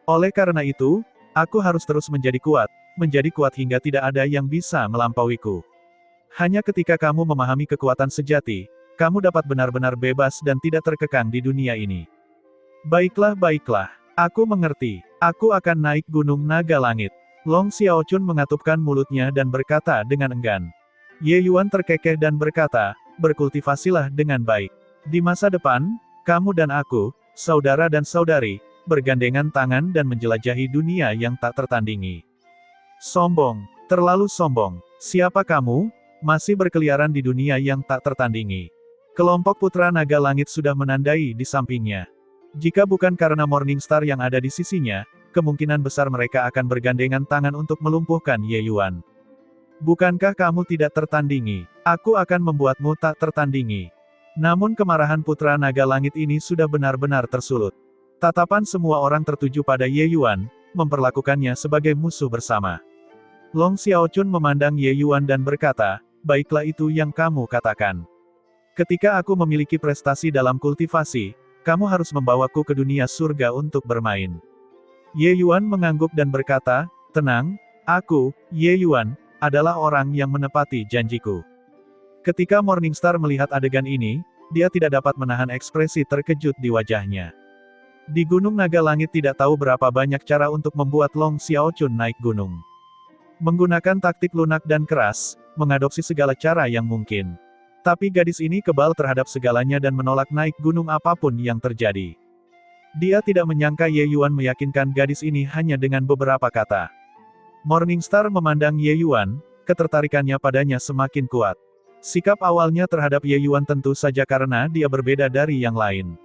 Oleh karena itu, aku harus terus menjadi kuat hingga tidak ada yang bisa melampauiku. Hanya ketika kamu memahami kekuatan sejati, kamu dapat benar-benar bebas dan tidak terkekang di dunia ini. Baiklah, aku mengerti. Aku akan naik Gunung Naga Langit. Long Xiaochun mengatupkan mulutnya dan berkata dengan enggan. Ye Yuan terkekeh dan berkata, berkultivasilah dengan baik. Di masa depan, kamu dan aku, saudara dan saudari, bergandengan tangan dan menjelajahi dunia yang tak tertandingi. Sombong, terlalu sombong. Siapa kamu? Masih berkeliaran di dunia yang tak tertandingi. Kelompok Putra Naga Langit sudah menandai di sampingnya. Jika bukan karena Morningstar yang ada di sisinya, kemungkinan besar mereka akan bergandengan tangan untuk melumpuhkan Ye Yuan. Bukankah kamu tidak tertandingi? Aku akan membuatmu tak tertandingi. Namun kemarahan Putra Naga Langit ini sudah benar-benar tersulut. Tatapan semua orang tertuju pada Ye Yuan, memperlakukannya sebagai musuh bersama. Long Xiaochun memandang Ye Yuan dan berkata, baiklah itu yang kamu katakan. Ketika aku memiliki prestasi dalam kultivasi, kamu harus membawaku ke dunia surga untuk bermain. Ye Yuan mengangguk dan berkata, tenang, aku, Ye Yuan, adalah orang yang menepati janjiku. Ketika Morningstar melihat adegan ini, dia tidak dapat menahan ekspresi terkejut di wajahnya. Di Gunung Naga Langit tidak tahu berapa banyak cara untuk membuat Long Xiaochun naik gunung. Menggunakan taktik lunak dan keras, mengadopsi segala cara yang mungkin. Tapi gadis ini kebal terhadap segalanya dan menolak naik gunung apapun yang terjadi. Dia tidak menyangka Ye Yuan meyakinkan gadis ini hanya dengan beberapa kata. Morningstar memandang Ye Yuan, ketertarikannya padanya semakin kuat. Sikap awalnya terhadap Ye Yuan tentu saja karena dia berbeda dari yang lain.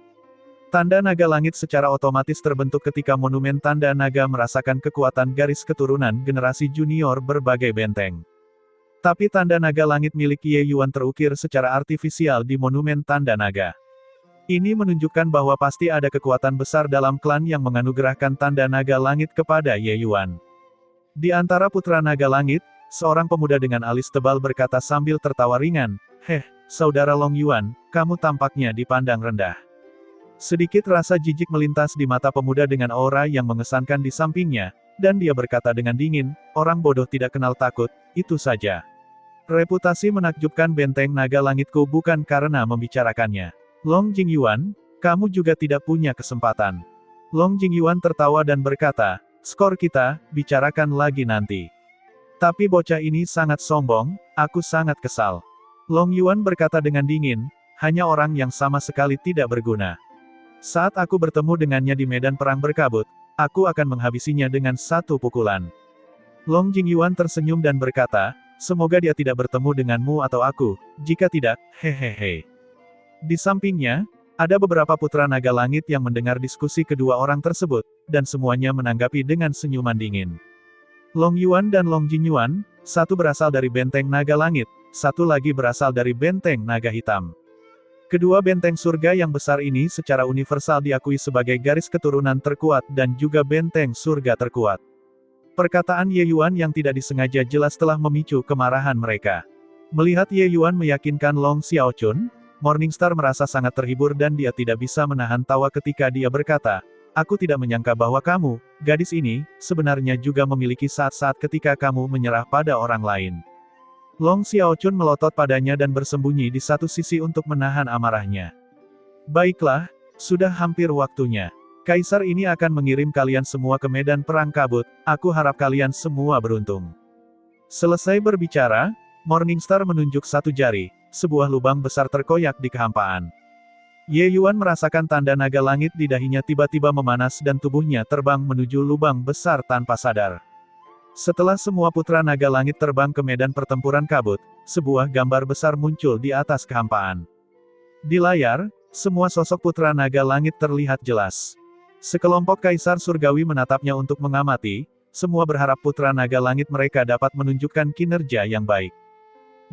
Tanda naga langit secara otomatis terbentuk ketika monumen tanda naga merasakan kekuatan garis keturunan generasi junior berbagai benteng. Tapi tanda naga langit milik Ye Yuan terukir secara artifisial di monumen tanda naga. Ini menunjukkan bahwa pasti ada kekuatan besar dalam klan yang menganugerahkan tanda naga langit kepada Ye Yuan. Di antara putra naga langit, seorang pemuda dengan alis tebal berkata sambil tertawa ringan, saudara Long Yuan, kamu tampaknya dipandang rendah. Sedikit rasa jijik melintas di mata pemuda dengan aura yang mengesankan di sampingnya, dan dia berkata dengan dingin, orang bodoh tidak kenal takut, itu saja. Reputasi menakjubkan benteng naga langitku bukan karena membicarakannya. Long Jingyuan, kamu juga tidak punya kesempatan. Long Jingyuan tertawa dan berkata, skor kita, bicarakan lagi nanti. Tapi bocah ini sangat sombong, aku sangat kesal. Long Yuan berkata dengan dingin, hanya orang yang sama sekali tidak berguna. Saat aku bertemu dengannya di medan perang berkabut, aku akan menghabisinya dengan 1 pukulan. Long Jingyuan tersenyum dan berkata, semoga dia tidak bertemu denganmu atau aku, jika tidak, hehehe. Di sampingnya, ada beberapa putra naga langit yang mendengar diskusi kedua orang tersebut, dan semuanya menanggapi dengan senyuman dingin. Long Yuan dan Long Jingyuan, satu berasal dari benteng naga langit, satu lagi berasal dari benteng naga hitam. Kedua benteng surga yang besar ini secara universal diakui sebagai garis keturunan terkuat dan juga benteng surga terkuat. Perkataan Ye Yuan yang tidak disengaja jelas telah memicu kemarahan mereka. Melihat Ye Yuan meyakinkan Long Xiaochun, Morningstar merasa sangat terhibur dan dia tidak bisa menahan tawa ketika dia berkata, Aku tidak menyangka bahwa kamu, gadis ini, sebenarnya juga memiliki saat-saat ketika kamu menyerah pada orang lain. Long Xiaochun melotot padanya dan bersembunyi di satu sisi untuk menahan amarahnya. Baiklah, sudah hampir waktunya. Kaisar ini akan mengirim kalian semua ke medan perang kabut, aku harap kalian semua beruntung. Selesai berbicara, Morningstar menunjuk satu jari, sebuah lubang besar terkoyak di kehampaan. Ye Yuan merasakan tanda naga langit di dahinya tiba-tiba memanas dan tubuhnya terbang menuju lubang besar tanpa sadar. Setelah semua putra naga langit terbang ke medan pertempuran kabut, sebuah gambar besar muncul di atas kehampaan. Di layar, semua sosok putra naga langit terlihat jelas. Sekelompok kaisar surgawi menatapnya untuk mengamati, semua berharap putra naga langit mereka dapat menunjukkan kinerja yang baik.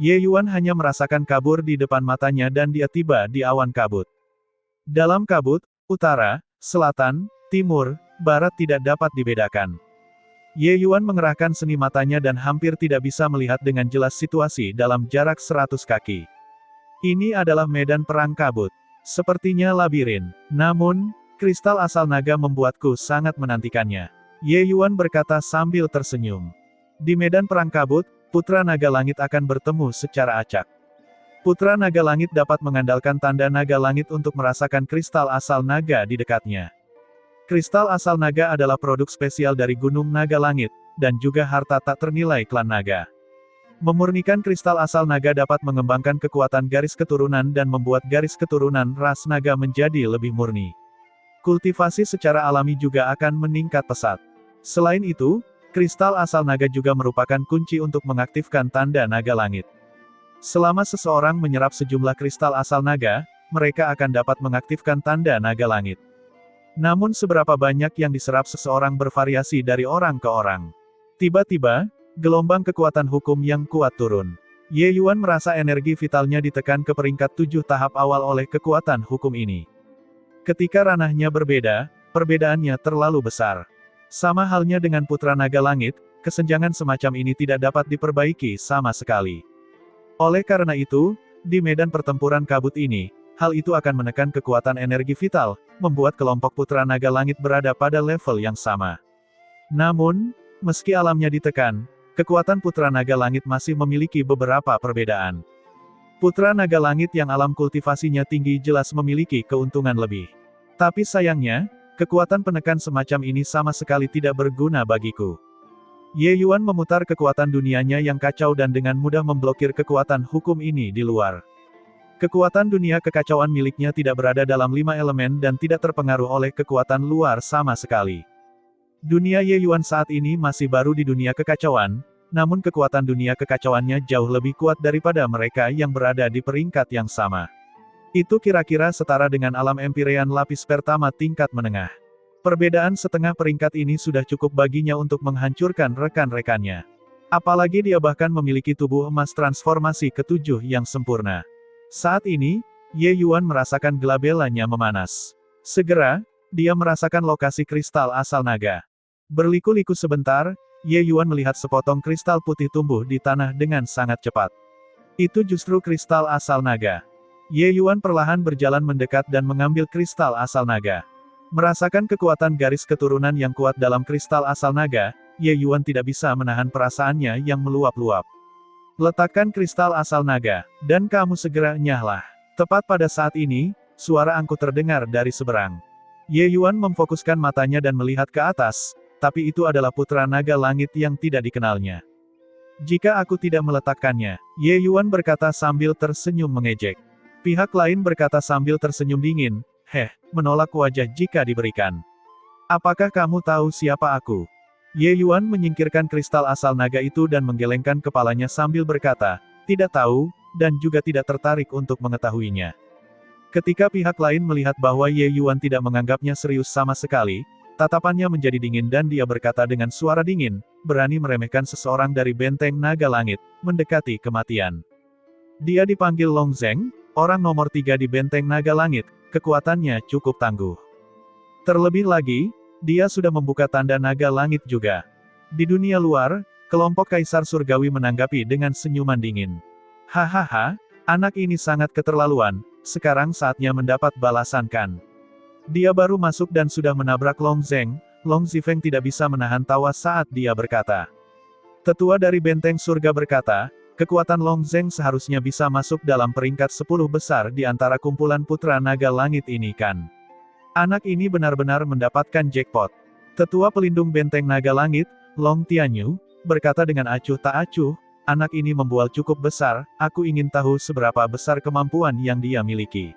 Ye Yuan hanya merasakan kabur di depan matanya dan dia tiba di awan kabut. Dalam kabut, utara, selatan, timur, barat tidak dapat dibedakan. Ye Yuan mengerahkan seni matanya dan hampir tidak bisa melihat dengan jelas situasi dalam jarak 100 kaki. Ini adalah medan perang kabut. Sepertinya labirin. Namun, kristal asal naga membuatku sangat menantikannya. Ye Yuan berkata sambil tersenyum. Di medan perang kabut, putra naga langit akan bertemu secara acak. Putra naga langit dapat mengandalkan tanda naga langit untuk merasakan kristal asal naga di dekatnya. Kristal asal naga adalah produk spesial dari Gunung Naga Langit, dan juga harta tak ternilai klan naga. Memurnikan kristal asal naga dapat mengembangkan kekuatan garis keturunan dan membuat garis keturunan ras naga menjadi lebih murni. Kultivasi secara alami juga akan meningkat pesat. Selain itu, kristal asal naga juga merupakan kunci untuk mengaktifkan tanda naga langit. Selama seseorang menyerap sejumlah kristal asal naga, mereka akan dapat mengaktifkan tanda naga langit. Namun seberapa banyak yang diserap seseorang bervariasi dari orang ke orang. Tiba-tiba, gelombang kekuatan hukum yang kuat turun. Ye Yuan merasa energi vitalnya ditekan ke peringkat 7 tahap awal oleh kekuatan hukum ini. Ketika ranahnya berbeda, perbedaannya terlalu besar. Sama halnya dengan Putra Naga Langit, kesenjangan semacam ini tidak dapat diperbaiki sama sekali. Oleh karena itu, di medan pertempuran kabut ini, hal itu akan menekan kekuatan energi vital, membuat kelompok Putra Naga Langit berada pada level yang sama. Namun, meski alamnya ditekan, kekuatan Putra Naga Langit masih memiliki beberapa perbedaan. Putra Naga Langit yang alam kultivasinya tinggi jelas memiliki keuntungan lebih. Tapi sayangnya, kekuatan penekan semacam ini sama sekali tidak berguna bagiku. Ye Yuan memutar kekuatan dunianya yang kacau dan dengan mudah memblokir kekuatan hukum ini di luar. Kekuatan dunia kekacauan miliknya tidak berada dalam 5 elemen dan tidak terpengaruh oleh kekuatan luar sama sekali. Dunia Ye Yuan saat ini masih baru di dunia kekacauan, namun kekuatan dunia kekacauannya jauh lebih kuat daripada mereka yang berada di peringkat yang sama. Itu kira-kira setara dengan alam empirean lapis pertama tingkat menengah. Perbedaan setengah peringkat ini sudah cukup baginya untuk menghancurkan rekan-rekannya. Apalagi dia bahkan memiliki tubuh emas transformasi ke-7 yang sempurna. Saat ini, Ye Yuan merasakan gelabelanya memanas. Segera, dia merasakan lokasi kristal asal naga. Berliku-liku sebentar, Ye Yuan melihat sepotong kristal putih tumbuh di tanah dengan sangat cepat. Itu justru kristal asal naga. Ye Yuan perlahan berjalan mendekat dan mengambil kristal asal naga. Merasakan kekuatan garis keturunan yang kuat dalam kristal asal naga, Ye Yuan tidak bisa menahan perasaannya yang meluap-luap. Letakkan kristal asal naga, dan kamu segera nyahlah. Tepat pada saat ini, suara angkuh terdengar dari seberang. Ye Yuan memfokuskan matanya dan melihat ke atas, tapi itu adalah Putra Naga Langit yang tidak dikenalnya. Jika aku tidak meletakkannya, Ye Yuan berkata sambil tersenyum mengejek. Pihak lain berkata sambil tersenyum dingin, menolak wajah jika diberikan. Apakah kamu tahu siapa aku? Ye Yuan menyingkirkan kristal asal naga itu dan menggelengkan kepalanya sambil berkata, tidak tahu, dan juga tidak tertarik untuk mengetahuinya. Ketika pihak lain melihat bahwa Ye Yuan tidak menganggapnya serius sama sekali, tatapannya menjadi dingin dan dia berkata dengan suara dingin, berani meremehkan seseorang dari benteng naga langit, mendekati kematian. Dia dipanggil Long Zeng, orang nomor 3 di benteng naga langit, kekuatannya cukup tangguh. Terlebih lagi, dia sudah membuka tanda naga langit juga. Di dunia luar, kelompok kaisar surgawi menanggapi dengan senyuman dingin. Hahaha, anak ini sangat keterlaluan, sekarang saatnya mendapat balasan kan. Dia baru masuk dan sudah menabrak Long Zeng. Long Zifeng tidak bisa menahan tawa saat dia berkata. Tetua dari benteng surga berkata, kekuatan Long Zeng seharusnya bisa masuk dalam peringkat 10 besar di antara kumpulan putra naga langit ini kan. Anak ini benar-benar mendapatkan jackpot. Tetua pelindung benteng naga langit, Long Tianyu, berkata dengan acuh tak acuh, anak ini membual cukup besar, aku ingin tahu seberapa besar kemampuan yang dia miliki.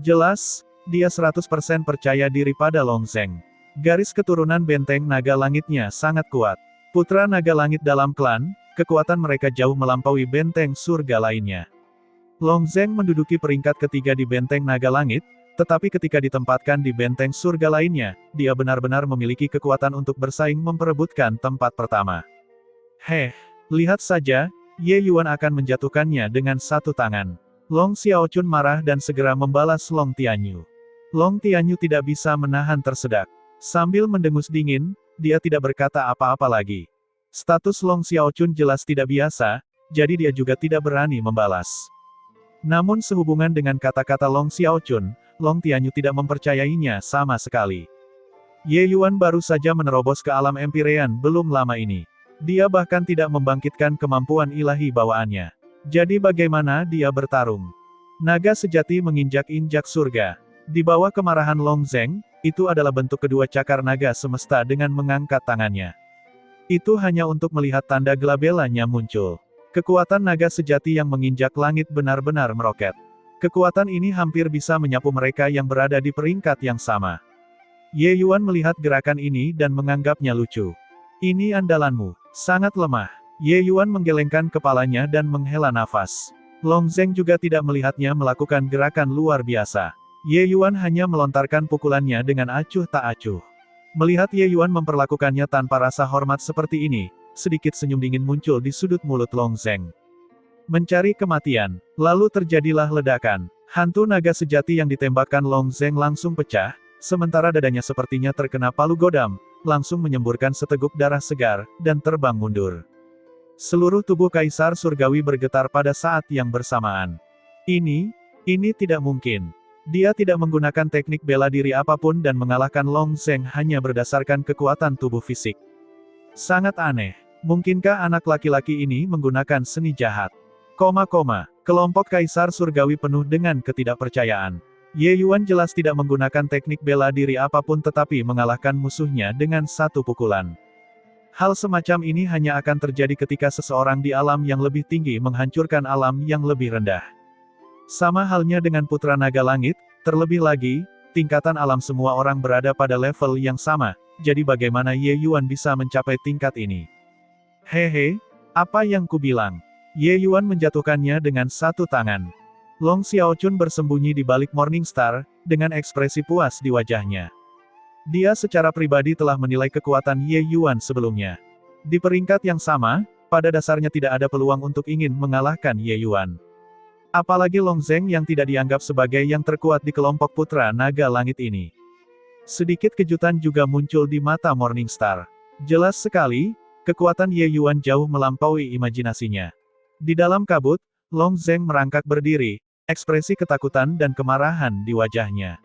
Jelas, dia 100% percaya diri pada Long Zeng. Garis keturunan benteng naga langitnya sangat kuat. Putra naga langit dalam klan, kekuatan mereka jauh melampaui benteng surga lainnya. Long Zeng menduduki peringkat ketiga di benteng naga langit, tetapi ketika ditempatkan di benteng surga lainnya, dia benar-benar memiliki kekuatan untuk bersaing memperebutkan tempat pertama. Lihat saja, Ye Yuan akan menjatuhkannya dengan satu tangan. Long Xiaochun marah dan segera membalas Long Tianyu. Long Tianyu tidak bisa menahan tersedak. Sambil mendengus dingin, dia tidak berkata apa-apa lagi. Status Long Xiaochun jelas tidak biasa, jadi dia juga tidak berani membalas. Namun sehubungan dengan kata-kata Long Xiaochun, Long Tianyu tidak mempercayainya sama sekali. Ye Yuan baru saja menerobos ke alam Empyrean belum lama ini. Dia bahkan tidak membangkitkan kemampuan ilahi bawaannya. Jadi bagaimana dia bertarung? Naga sejati menginjak-injak surga. Di bawah kemarahan Long Zeng, itu adalah bentuk kedua cakar naga semesta dengan mengangkat tangannya. Itu hanya untuk melihat tanda gelabelanya muncul. Kekuatan naga sejati yang menginjak langit benar-benar meroket. Kekuatan ini hampir bisa menyapu mereka yang berada di peringkat yang sama. Ye Yuan melihat gerakan ini dan menganggapnya lucu. Ini andalanmu. Sangat lemah. Ye Yuan menggelengkan kepalanya dan menghela nafas. Long Zeng juga tidak melihatnya melakukan gerakan luar biasa. Ye Yuan hanya melontarkan pukulannya dengan acuh tak acuh. Melihat Ye Yuan memperlakukannya tanpa rasa hormat seperti ini, sedikit senyum dingin muncul di sudut mulut Long Zeng. Mencari kematian. Lalu terjadilah ledakan. Hantu naga sejati yang ditembakkan Long Zeng langsung pecah, sementara dadanya sepertinya terkena palu godam, langsung menyemburkan seteguk darah segar, dan terbang mundur. Seluruh tubuh Kaisar Surgawi bergetar pada saat yang bersamaan. Ini tidak mungkin. Dia tidak menggunakan teknik bela diri apapun dan mengalahkan Long Zeng hanya berdasarkan kekuatan tubuh fisik. Sangat aneh. Mungkinkah anak laki-laki ini menggunakan seni jahat? Kelompok Kaisar Surgawi penuh dengan ketidakpercayaan. Ye Yuan jelas tidak menggunakan teknik bela diri apapun tetapi mengalahkan musuhnya dengan satu pukulan. Hal semacam ini hanya akan terjadi ketika seseorang di alam yang lebih tinggi menghancurkan alam yang lebih rendah. Sama halnya dengan Putra Naga Langit, terlebih lagi, tingkatan alam semua orang berada pada level yang sama, jadi bagaimana Ye Yuan bisa mencapai tingkat ini? Apa yang kubilang? Ye Yuan menjatuhkannya dengan satu tangan. Long Xiaochun bersembunyi di balik Morningstar, dengan ekspresi puas di wajahnya. Dia secara pribadi telah menilai kekuatan Ye Yuan sebelumnya. Di peringkat yang sama, pada dasarnya tidak ada peluang untuk ingin mengalahkan Ye Yuan. Apalagi Long Zeng yang tidak dianggap sebagai yang terkuat di kelompok Putra Naga Langit ini. Sedikit kejutan juga muncul di mata Morningstar. Jelas sekali, kekuatan Ye Yuan jauh melampaui imajinasinya. Di dalam kabut, Long Zeng merangkak berdiri, ekspresi ketakutan dan kemarahan di wajahnya.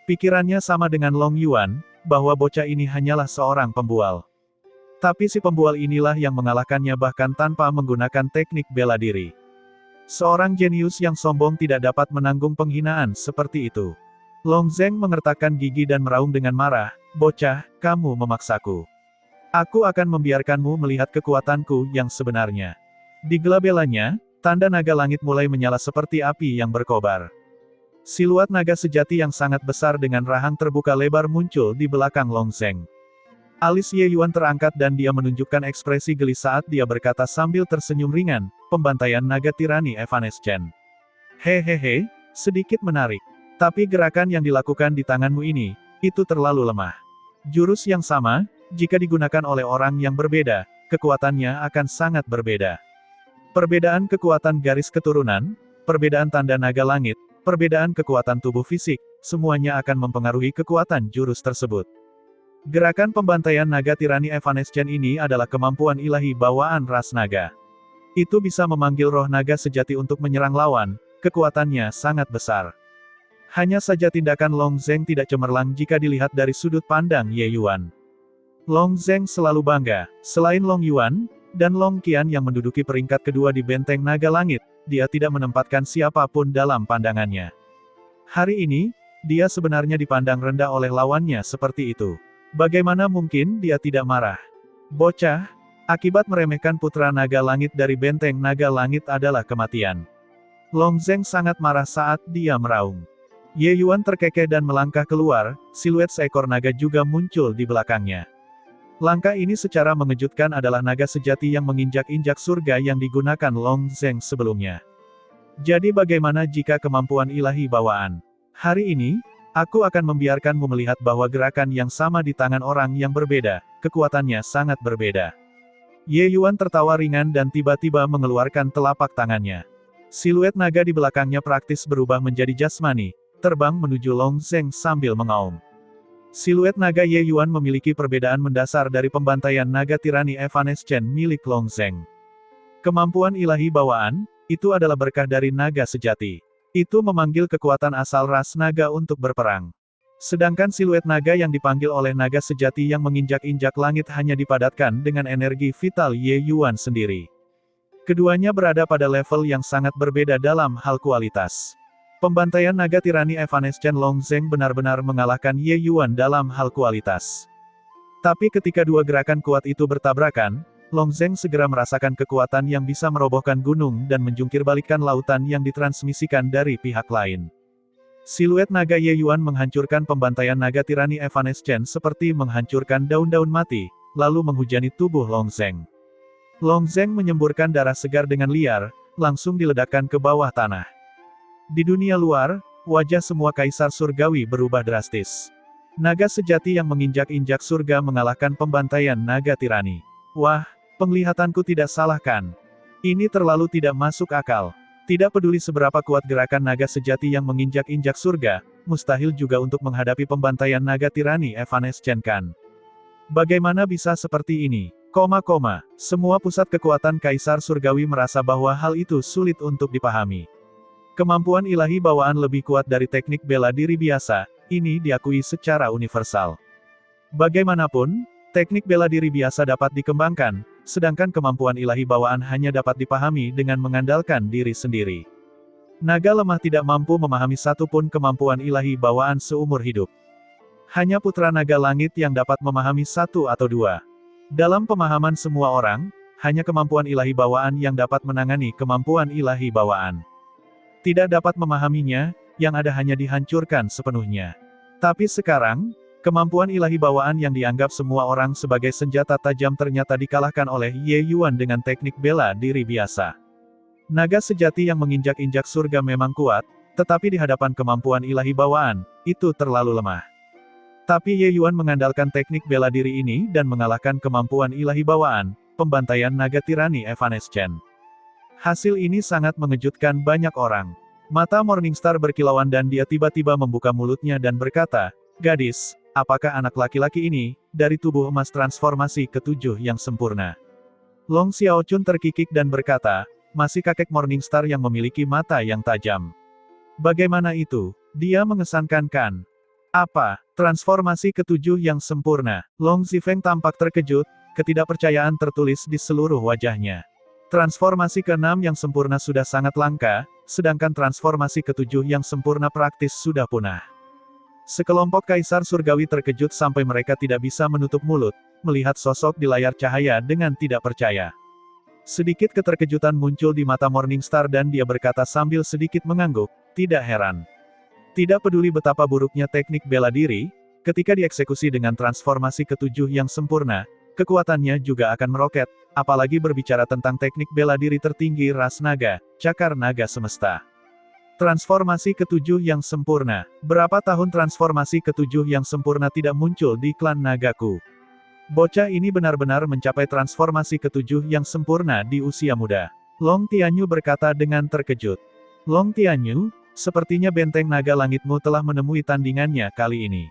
Pikirannya sama dengan Long Yuan, bahwa bocah ini hanyalah seorang pembual. Tapi si pembual inilah yang mengalahkannya bahkan tanpa menggunakan teknik bela diri. Seorang jenius yang sombong tidak dapat menanggung penghinaan seperti itu. Long Zeng mengertakkan gigi dan meraung dengan marah, "Bocah, kamu memaksaku. Aku akan membiarkanmu melihat kekuatanku yang sebenarnya." Di gelabelanya, tanda naga langit mulai menyala seperti api yang berkobar. Siluet naga sejati yang sangat besar dengan rahang terbuka lebar muncul di belakang Long Zeng. Alis Ye Yuan terangkat dan dia menunjukkan ekspresi geli saat dia berkata sambil tersenyum ringan, "Pembantaian naga tirani evanescen. Sedikit menarik. Tapi gerakan yang dilakukan di tanganmu ini, itu terlalu lemah. Jurus yang sama, jika digunakan oleh orang yang berbeda, kekuatannya akan sangat berbeda. Perbedaan kekuatan garis keturunan, perbedaan tanda naga langit, perbedaan kekuatan tubuh fisik, semuanya akan mempengaruhi kekuatan jurus tersebut." Gerakan pembantaian naga tirani evanescen ini adalah kemampuan ilahi bawaan ras naga. Itu bisa memanggil roh naga sejati untuk menyerang lawan, kekuatannya sangat besar. Hanya saja tindakan Long Zheng tidak cemerlang jika dilihat dari sudut pandang Ye Yuan. Long Zheng selalu bangga, selain Long Yuan, dan Long Qian yang menduduki peringkat kedua di Benteng Naga Langit, dia tidak menempatkan siapapun dalam pandangannya. Hari ini, dia sebenarnya dipandang rendah oleh lawannya seperti itu. Bagaimana mungkin dia tidak marah? Bocah, akibat meremehkan Putra Naga Langit dari Benteng Naga Langit adalah kematian. Long Zheng sangat marah saat dia meraung. Ye Yuan terkekeh dan melangkah keluar, siluet seekor naga juga muncul di belakangnya. Langkah ini secara mengejutkan adalah naga sejati yang menginjak-injak surga yang digunakan Long Zheng sebelumnya. Jadi bagaimana jika kemampuan ilahi bawaan? Hari ini, aku akan membiarkanmu melihat bahwa gerakan yang sama di tangan orang yang berbeda, kekuatannya sangat berbeda. Ye Yuan tertawa ringan dan tiba-tiba mengeluarkan telapak tangannya. Siluet naga di belakangnya praktis berubah menjadi jasmani, terbang menuju Long Zheng sambil mengaum. Siluet naga Ye Yuan memiliki perbedaan mendasar dari pembantaian naga tirani Evanescent milik Long Zheng. Kemampuan ilahi bawaan, itu adalah berkah dari naga sejati. Itu memanggil kekuatan asal ras naga untuk berperang. Sedangkan siluet naga yang dipanggil oleh naga sejati yang menginjak-injak langit hanya dipadatkan dengan energi vital Ye Yuan sendiri. Keduanya berada pada level yang sangat berbeda dalam hal kualitas. Pembantaian naga tirani Evanescent Long Zheng benar-benar mengalahkan Ye Yuan dalam hal kualitas. Tapi ketika dua gerakan kuat itu bertabrakan, Long Zheng segera merasakan kekuatan yang bisa merobohkan gunung dan menjungkir balikkan lautan yang ditransmisikan dari pihak lain. Siluet naga Ye Yuan menghancurkan pembantaian naga tirani Evanescent seperti menghancurkan daun-daun mati, lalu menghujani tubuh Long Zheng. Long Zheng menyemburkan darah segar dengan liar, langsung diledakkan ke bawah tanah. Di dunia luar, wajah semua kaisar surgawi berubah drastis. Naga sejati yang menginjak-injak surga mengalahkan pembantaian naga tirani. Wah, penglihatanku tidak salah kan? Ini terlalu tidak masuk akal. Tidak peduli seberapa kuat gerakan naga sejati yang menginjak-injak surga, mustahil juga untuk menghadapi pembantaian naga tirani Evanescent kan? Bagaimana bisa seperti ini? Semua pusat kekuatan kaisar surgawi merasa bahwa hal itu sulit untuk dipahami. Kemampuan ilahi bawaan lebih kuat dari teknik bela diri biasa, ini diakui secara universal. Bagaimanapun, teknik bela diri biasa dapat dikembangkan, sedangkan kemampuan ilahi bawaan hanya dapat dipahami dengan mengandalkan diri sendiri. Naga lemah tidak mampu memahami satu pun kemampuan ilahi bawaan seumur hidup. Hanya Putra Naga Langit yang dapat memahami satu atau dua. Dalam pemahaman semua orang, hanya kemampuan ilahi bawaan yang dapat menangani kemampuan ilahi bawaan. Tidak dapat memahaminya, yang ada hanya dihancurkan sepenuhnya. Tapi sekarang, kemampuan ilahi bawaan yang dianggap semua orang sebagai senjata tajam ternyata dikalahkan oleh Ye Yuan dengan teknik bela diri biasa. Naga sejati yang menginjak-injak surga memang kuat, tetapi di hadapan kemampuan ilahi bawaan, itu terlalu lemah. Tapi Ye Yuan mengandalkan teknik bela diri ini dan mengalahkan kemampuan ilahi bawaan, pembantaian naga tirani Evanescent. Hasil ini sangat mengejutkan banyak orang. Mata Morningstar berkilauan dan dia tiba-tiba membuka mulutnya dan berkata, "Gadis, apakah anak laki-laki ini, dari tubuh emas transformasi ketujuh yang sempurna?" Long Xiaochun terkikik dan berkata, "Masih kakek Morningstar yang memiliki mata yang tajam. Bagaimana itu? Dia mengesankan kan? Apa, transformasi ketujuh yang sempurna?" Long Zifeng tampak terkejut, ketidakpercayaan tertulis di seluruh wajahnya. Transformasi ke-6 yang sempurna sudah sangat langka, sedangkan transformasi ke-7 yang sempurna praktis sudah punah. Sekelompok kaisar surgawi terkejut sampai mereka tidak bisa menutup mulut, melihat sosok di layar cahaya dengan tidak percaya. Sedikit keterkejutan muncul di mata Morningstar dan dia berkata sambil sedikit mengangguk, "Tidak heran. Tidak peduli betapa buruknya teknik bela diri, ketika dieksekusi dengan transformasi ke-7 yang sempurna, kekuatannya juga akan meroket, apalagi berbicara tentang teknik bela diri tertinggi ras naga, cakar naga semesta. Transformasi ke-7 yang sempurna. Berapa tahun transformasi ke-7 yang sempurna tidak muncul di klan nagaku? Bocah ini benar-benar mencapai transformasi ke-7 yang sempurna di usia muda." Long Tianyu berkata dengan terkejut. "Long Tianyu, sepertinya benteng naga langitmu telah menemui tandingannya kali ini."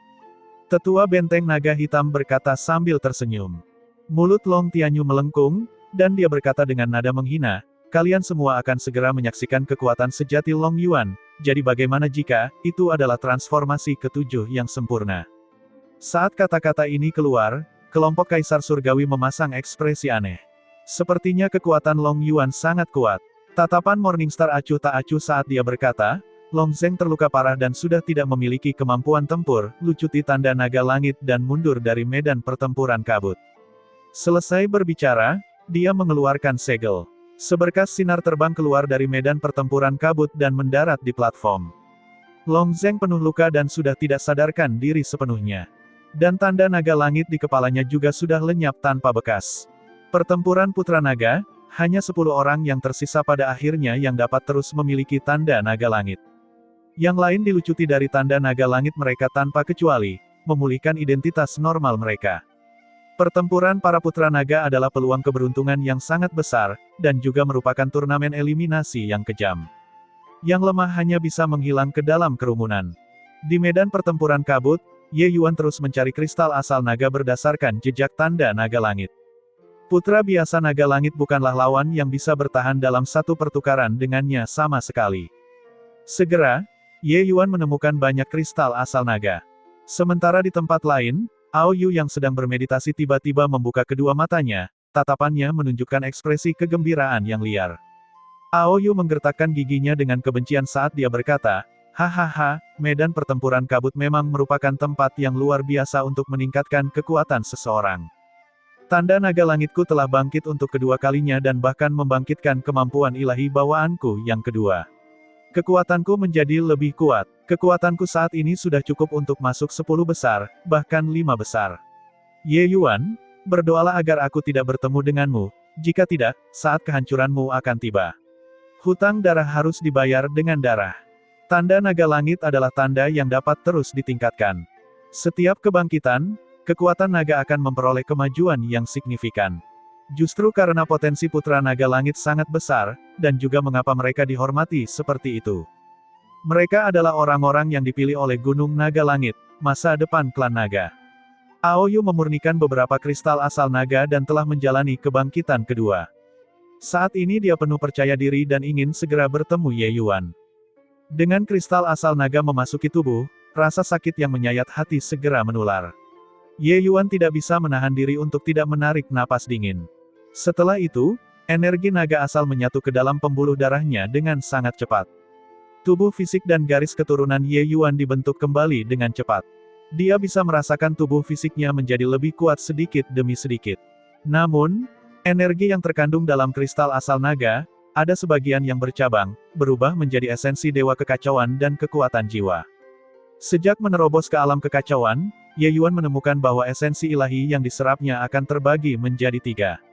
Tetua benteng naga hitam berkata sambil tersenyum. Mulut Long Tianyu melengkung, dan dia berkata dengan nada menghina, "Kalian semua akan segera menyaksikan kekuatan sejati Long Yuan, jadi bagaimana jika itu adalah transformasi ketujuh yang sempurna? Saat kata-kata ini keluar, kelompok Kaisar Surgawi memasang ekspresi aneh. Sepertinya kekuatan Long Yuan sangat kuat. Tatapan Morningstar acuh tak acuh saat dia berkata, Long Zeng terluka parah dan sudah tidak memiliki kemampuan tempur, lucuti tanda naga langit dan mundur dari medan pertempuran kabut. Selesai berbicara, dia mengeluarkan segel. Seberkas sinar terbang keluar dari medan pertempuran kabut dan mendarat di platform. Long Zeng penuh luka dan sudah tidak sadarkan diri sepenuhnya. Dan tanda naga langit di kepalanya juga sudah lenyap tanpa bekas. Pertempuran Putra Naga, hanya 10 orang yang tersisa pada akhirnya yang dapat terus memiliki tanda naga langit. Yang lain dilucuti dari tanda naga langit mereka tanpa kecuali, memulihkan identitas normal mereka. Pertempuran para Putra Naga adalah peluang keberuntungan yang sangat besar, dan juga merupakan turnamen eliminasi yang kejam. Yang lemah hanya bisa menghilang ke dalam kerumunan. Di medan pertempuran kabut, Ye Yuan terus mencari kristal asal naga berdasarkan jejak tanda naga langit. Putra biasa naga langit bukanlah lawan yang bisa bertahan dalam satu pertukaran dengannya sama sekali. Segera, Ye Yuan menemukan banyak kristal asal naga. Sementara di tempat lain, Ao Yu yang sedang bermeditasi tiba-tiba membuka kedua matanya, tatapannya menunjukkan ekspresi kegembiraan yang liar. Ao Yu menggertakkan giginya dengan kebencian saat dia berkata, hahaha, medan pertempuran kabut memang merupakan tempat yang luar biasa untuk meningkatkan kekuatan seseorang. Tanda naga langitku telah bangkit untuk kedua kalinya dan bahkan membangkitkan kemampuan ilahi bawaanku yang kedua. Kekuatanku menjadi lebih kuat. Kekuatanku saat ini sudah cukup untuk masuk 10 besar, bahkan 5 besar. Ye Yuan, berdoalah agar aku tidak bertemu denganmu, jika tidak, saat kehancuranmu akan tiba. Hutang darah harus dibayar dengan darah. Tanda naga langit adalah tanda yang dapat terus ditingkatkan. Setiap kebangkitan, kekuatan naga akan memperoleh kemajuan yang signifikan. Justru karena potensi Putra Naga Langit sangat besar, dan juga mengapa mereka dihormati seperti itu. Mereka adalah orang-orang yang dipilih oleh Gunung Naga Langit, masa depan klan naga. Ao Yu memurnikan beberapa kristal asal naga dan telah menjalani kebangkitan kedua. Saat ini dia penuh percaya diri dan ingin segera bertemu Ye Yuan. Dengan kristal asal naga memasuki tubuh, rasa sakit yang menyayat hati segera menular. Ye Yuan tidak bisa menahan diri untuk tidak menarik napas dingin. Setelah itu, energi naga asal menyatu ke dalam pembuluh darahnya dengan sangat cepat. Tubuh fisik dan garis keturunan Ye Yuan dibentuk kembali dengan cepat. Dia bisa merasakan tubuh fisiknya menjadi lebih kuat sedikit demi sedikit. Namun, energi yang terkandung dalam kristal asal naga, ada sebagian yang bercabang, berubah menjadi esensi dewa kekacauan dan kekuatan jiwa. Sejak menerobos ke alam kekacauan, Ye Yuan menemukan bahwa esensi ilahi yang diserapnya akan terbagi menjadi 3.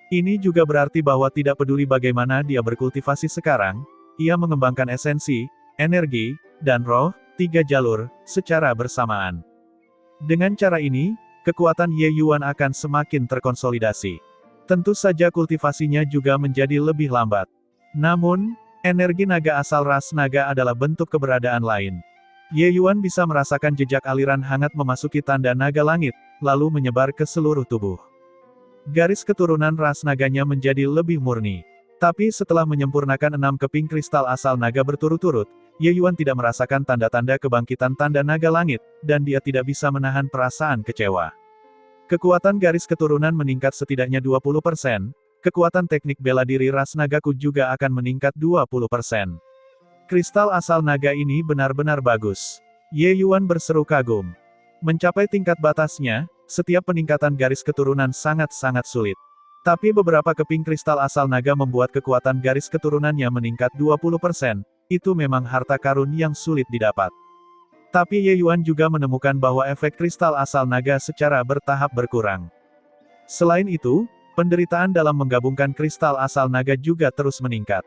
Ini juga berarti bahwa tidak peduli bagaimana dia berkultivasi sekarang, ia mengembangkan esensi, energi, dan roh, 3 jalur, secara bersamaan. Dengan cara ini, kekuatan Ye Yuan akan semakin terkonsolidasi. Tentu saja kultivasinya juga menjadi lebih lambat. Namun, energi naga asal ras naga adalah bentuk keberadaan lain. Ye Yuan bisa merasakan jejak aliran hangat memasuki tanda naga langit, lalu menyebar ke seluruh tubuh. Garis keturunan ras naganya menjadi lebih murni. Tapi setelah menyempurnakan 6 keping kristal asal naga berturut-turut, Ye Yuan tidak merasakan tanda-tanda kebangkitan tanda naga langit, dan dia tidak bisa menahan perasaan kecewa. Kekuatan garis keturunan meningkat setidaknya 20%, kekuatan teknik bela diri ras nagaku juga akan meningkat 20%. Kristal asal naga ini benar-benar bagus. Ye Yuan berseru kagum. Mencapai tingkat batasnya, setiap peningkatan garis keturunan sangat-sangat sulit. Tapi beberapa keping kristal asal naga membuat kekuatan garis keturunannya meningkat 20%, itu memang harta karun yang sulit didapat. Tapi Ye Yuan juga menemukan bahwa efek kristal asal naga secara bertahap berkurang. Selain itu, penderitaan dalam menggabungkan kristal asal naga juga terus meningkat.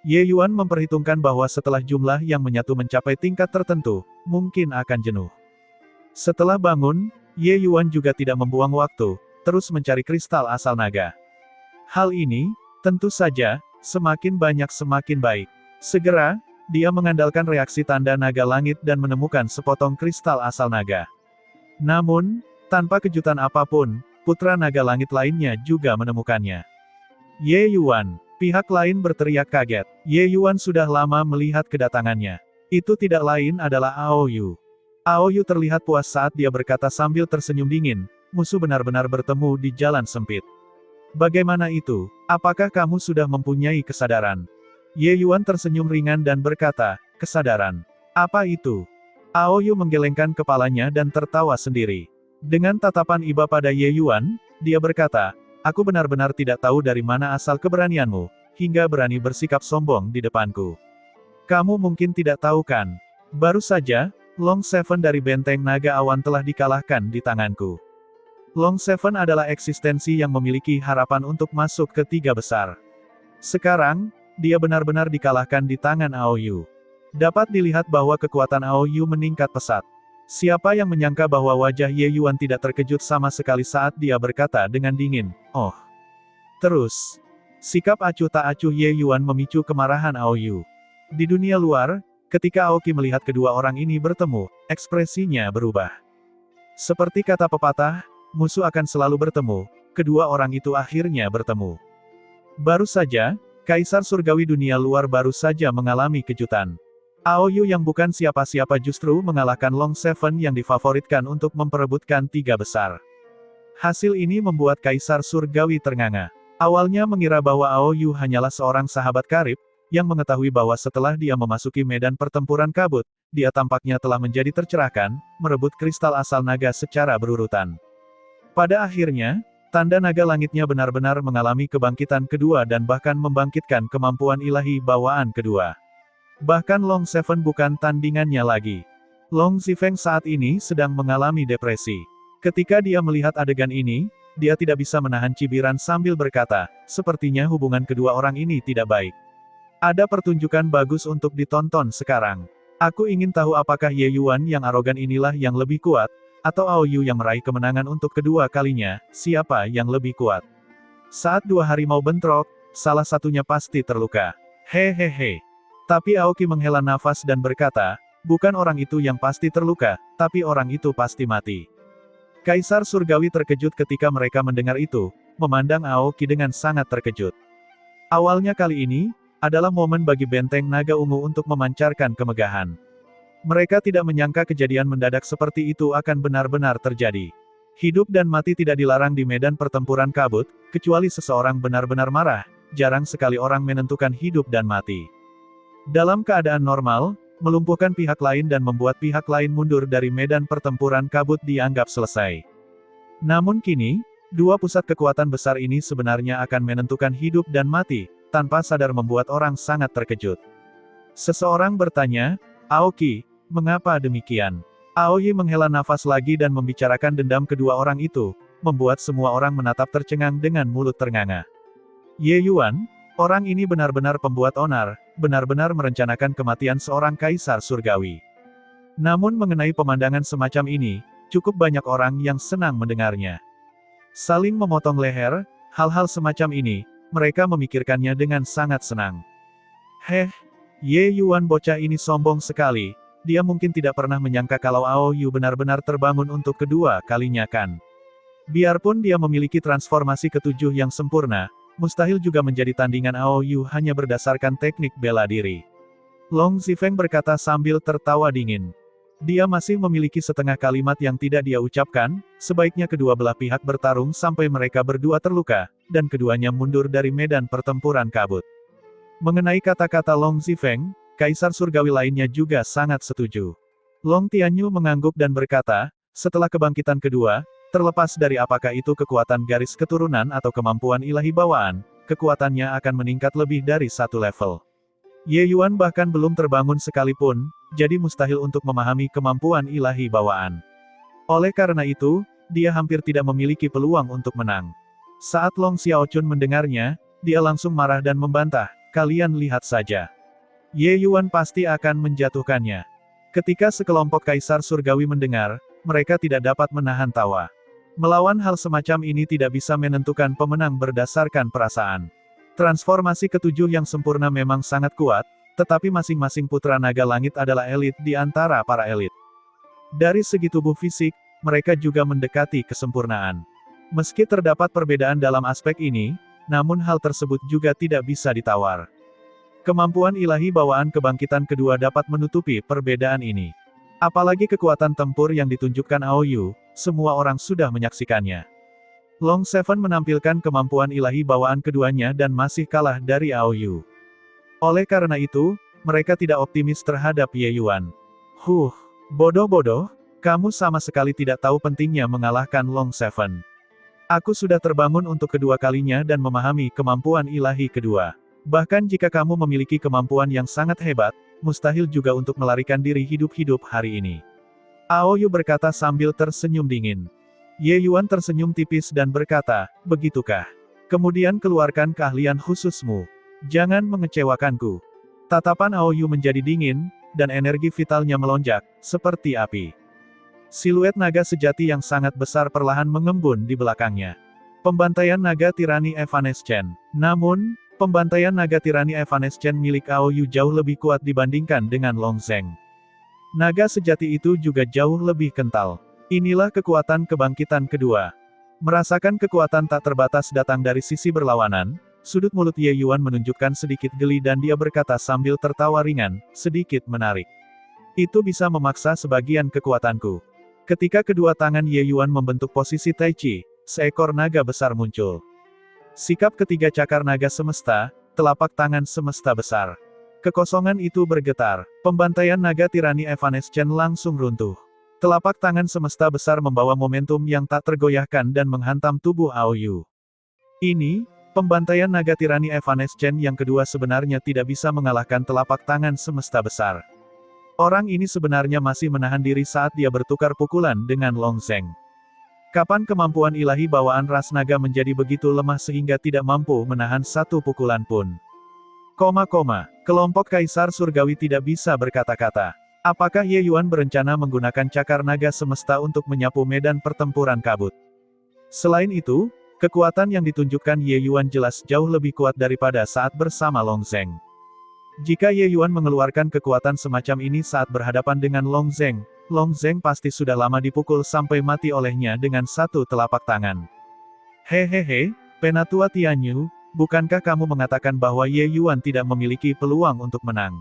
Ye Yuan memperhitungkan bahwa setelah jumlah yang menyatu mencapai tingkat tertentu, mungkin akan jenuh. Setelah bangun, Ye Yuan juga tidak membuang waktu, terus mencari kristal asal naga. Hal ini, tentu saja, semakin banyak semakin baik. Segera, dia mengandalkan reaksi tanda naga langit dan menemukan sepotong kristal asal naga. Namun, tanpa kejutan apapun, putra naga langit lainnya juga menemukannya. Ye Yuan, Pihak lain berteriak kaget. Ye Yuan sudah lama melihat kedatangannya. Itu tidak lain adalah Ao Yu. Ao Yu terlihat puas saat dia berkata sambil tersenyum dingin, musuh benar-benar bertemu di jalan sempit. Bagaimana itu? Apakah kamu sudah mempunyai kesadaran? Ye Yuan tersenyum ringan dan berkata, kesadaran. Apa itu? Ao Yu menggelengkan kepalanya dan tertawa sendiri. Dengan tatapan iba pada Ye Yuan, dia berkata, aku benar-benar tidak tahu dari mana asal keberanianmu, hingga berani bersikap sombong di depanku. Kamu mungkin tidak tahu kan? Baru saja, Long Seven dari Benteng Naga Awan telah dikalahkan di tanganku. Long Seven adalah eksistensi yang memiliki harapan untuk masuk ke 3 besar. Sekarang, dia benar-benar dikalahkan di tangan Ao Yu. Dapat dilihat bahwa kekuatan Ao Yu meningkat pesat. Siapa yang menyangka bahwa wajah Ye Yuan tidak terkejut sama sekali saat dia berkata dengan dingin, oh. Terus, sikap acuh tak acuh Ye Yuan memicu kemarahan Ao Yu. Di dunia luar, ketika Aoki melihat kedua orang ini bertemu, ekspresinya berubah. Seperti kata pepatah, musuh akan selalu bertemu, kedua orang itu akhirnya bertemu. Baru saja, Kaisar Surgawi dunia luar baru saja mengalami kejutan. Ao Yu yang bukan siapa-siapa justru mengalahkan Long Seven yang difavoritkan untuk memperebutkan 3 besar. Hasil ini membuat Kaisar Surgawi ternganga. Awalnya mengira bahwa Ao Yu hanyalah seorang sahabat karib, yang mengetahui bahwa setelah dia memasuki medan pertempuran kabut, dia tampaknya telah menjadi tercerahkan, merebut kristal asal naga secara berurutan. Pada akhirnya, tanda naga langitnya benar-benar mengalami kebangkitan kedua dan bahkan membangkitkan kemampuan ilahi bawaan kedua. Bahkan Long Seven bukan tandingannya lagi. Long Zifeng saat ini sedang mengalami depresi. Ketika dia melihat adegan ini, dia tidak bisa menahan cibiran sambil berkata, sepertinya hubungan kedua orang ini tidak baik. Ada pertunjukan bagus untuk ditonton sekarang. Aku ingin tahu apakah Ye Yuan yang arogan inilah yang lebih kuat, atau Ao Yu yang meraih kemenangan untuk kedua kalinya, siapa yang lebih kuat. Saat 2 harimau bentrok, salah satunya pasti terluka. Hehehe. Tapi Aoki menghela nafas dan berkata, bukan orang itu yang pasti terluka, tapi orang itu pasti mati. Kaisar Surgawi terkejut ketika mereka mendengar itu, memandang Aoki dengan sangat terkejut. Awalnya kali ini, adalah momen bagi Benteng Naga Ungu untuk memancarkan kemegahan. Mereka tidak menyangka kejadian mendadak seperti itu akan benar-benar terjadi. Hidup dan mati tidak dilarang di medan pertempuran kabut, kecuali seseorang benar-benar marah, jarang sekali orang menentukan hidup dan mati. Dalam keadaan normal, melumpuhkan pihak lain dan membuat pihak lain mundur dari medan pertempuran kabut dianggap selesai. Namun kini, 2 pusat kekuatan besar ini sebenarnya akan menentukan hidup dan mati, tanpa sadar membuat orang sangat terkejut. Seseorang bertanya, Aoki, mengapa demikian? Aoki menghela nafas lagi dan membicarakan dendam kedua orang itu, membuat semua orang menatap tercengang dengan mulut ternganga. Ye Yuan, orang ini benar-benar pembuat onar, benar-benar merencanakan kematian seorang kaisar surgawi. Namun mengenai pemandangan semacam ini, cukup banyak orang yang senang mendengarnya. Saling memotong leher, hal-hal semacam ini, mereka memikirkannya dengan sangat senang. Ye Yuan bocah ini sombong sekali, dia mungkin tidak pernah menyangka kalau Ao Yu benar-benar terbangun untuk kedua kalinya kan. Biarpun dia memiliki transformasi ke-7 yang sempurna, mustahil juga menjadi tandingan Ao Yu hanya berdasarkan teknik bela diri. Long Zifeng berkata sambil tertawa dingin. Dia masih memiliki setengah kalimat yang tidak dia ucapkan, sebaiknya kedua belah pihak bertarung sampai mereka berdua terluka, dan keduanya mundur dari medan pertempuran kabut. Mengenai kata-kata Long Zifeng, Kaisar Surgawi lainnya juga sangat setuju. Long Tianyu mengangguk dan berkata, setelah kebangkitan kedua, terlepas dari apakah itu kekuatan garis keturunan atau kemampuan ilahi bawaan, kekuatannya akan meningkat lebih dari 1 level. Ye Yuan bahkan belum terbangun sekalipun, jadi mustahil untuk memahami kemampuan ilahi bawaan. Oleh karena itu, dia hampir tidak memiliki peluang untuk menang. Saat Long Xiaochun mendengarnya, dia langsung marah dan membantah, kalian lihat saja. Ye Yuan pasti akan menjatuhkannya. Ketika sekelompok Kaisar Surgawi mendengar, mereka tidak dapat menahan tawa. Melawan hal semacam ini tidak bisa menentukan pemenang berdasarkan perasaan. Transformasi ke-7 yang sempurna memang sangat kuat, tetapi masing-masing putra naga langit adalah elit di antara para elit. Dari segi tubuh fisik, mereka juga mendekati kesempurnaan. Meski terdapat perbedaan dalam aspek ini, namun hal tersebut juga tidak bisa ditawar. Kemampuan ilahi bawaan kebangkitan kedua dapat menutupi perbedaan ini. Apalagi kekuatan tempur yang ditunjukkan Aoyu, semua orang sudah menyaksikannya. Long Seven menampilkan kemampuan ilahi bawaan keduanya dan masih kalah dari Aoyu. Oleh karena itu, mereka tidak optimis terhadap Ye Yuan. Bodoh-bodoh, kamu sama sekali tidak tahu pentingnya mengalahkan Long Seven. Aku sudah terbangun untuk kedua kalinya dan memahami kemampuan ilahi kedua. Bahkan jika kamu memiliki kemampuan yang sangat hebat, mustahil juga untuk melarikan diri hidup-hidup hari ini. Aoyu berkata sambil tersenyum dingin. Ye Yuan tersenyum tipis dan berkata, begitukah? Kemudian keluarkan keahlian khususmu. Jangan mengecewakanku. Tatapan Aoyu menjadi dingin, dan energi vitalnya melonjak, seperti api. Siluet naga sejati yang sangat besar perlahan mengembun di belakangnya. Pembantaian naga tirani Evanescent. Namun, pembantaian naga tirani Evanescent milik Aoyu jauh lebih kuat dibandingkan dengan Long Zeng. Naga sejati itu juga jauh lebih kental. Inilah kekuatan kebangkitan kedua. Merasakan kekuatan tak terbatas datang dari sisi berlawanan, sudut mulut Ye Yuan menunjukkan sedikit geli dan dia berkata sambil tertawa ringan, sedikit menarik. Itu bisa memaksa sebagian kekuatanku. Ketika kedua tangan Ye Yuan membentuk posisi Tai Chi, seekor naga besar muncul. Sikap ketiga cakar naga semesta, telapak tangan semesta besar. Kekosongan itu bergetar, pembantaian naga tirani Evanescent langsung runtuh. Telapak tangan semesta besar membawa momentum yang tak tergoyahkan dan menghantam tubuh Aoyu. Ini, pembantaian naga tirani Evanescent yang kedua sebenarnya tidak bisa mengalahkan telapak tangan semesta besar. Orang ini sebenarnya masih menahan diri saat dia bertukar pukulan dengan Long Zeng. Kapan kemampuan ilahi bawaan ras naga menjadi begitu lemah sehingga tidak mampu menahan satu pukulan pun? Kelompok Kaisar Surgawi tidak bisa berkata-kata. Apakah Ye Yuan berencana menggunakan cakar naga semesta untuk menyapu medan pertempuran kabut? Selain itu, kekuatan yang ditunjukkan Ye Yuan jelas jauh lebih kuat daripada saat bersama Long Zeng. Jika Ye Yuan mengeluarkan kekuatan semacam ini saat berhadapan dengan Long Zeng pasti sudah lama dipukul sampai mati olehnya dengan satu telapak tangan. Hehehe, Penatua Tianyu, bukankah kamu mengatakan bahwa Ye Yuan tidak memiliki peluang untuk menang?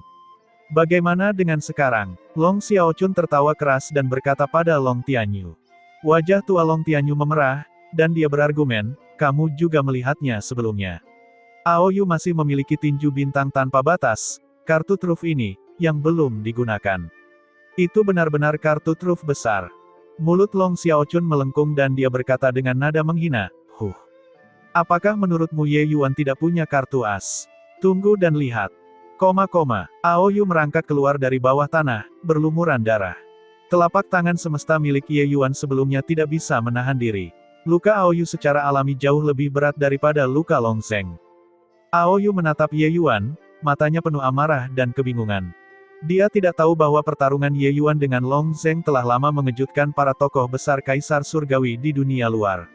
Bagaimana dengan sekarang? Long Xiaochun tertawa keras dan berkata pada Long Tianyu. Wajah tua Long Tianyu memerah, dan dia berargumen, kamu juga melihatnya sebelumnya. Aoyu masih memiliki tinju bintang tanpa batas, kartu truf ini, yang belum digunakan. Itu benar-benar kartu truf besar. Mulut Long Xiaochun melengkung dan dia berkata dengan nada menghina, Apakah menurutmu Ye Yuan tidak punya kartu as? Tunggu dan lihat. Aoyu merangkak keluar dari bawah tanah, berlumuran darah. Telapak tangan semesta milik Ye Yuan sebelumnya tidak bisa menahan diri. Luka Aoyu secara alami jauh lebih berat daripada luka Long Zeng. Aoyu menatap Ye Yuan, matanya penuh amarah dan kebingungan. Dia tidak tahu bahwa pertarungan Ye Yuan dengan Long Zeng telah lama mengejutkan para tokoh besar Kaisar Surgawi di dunia luar.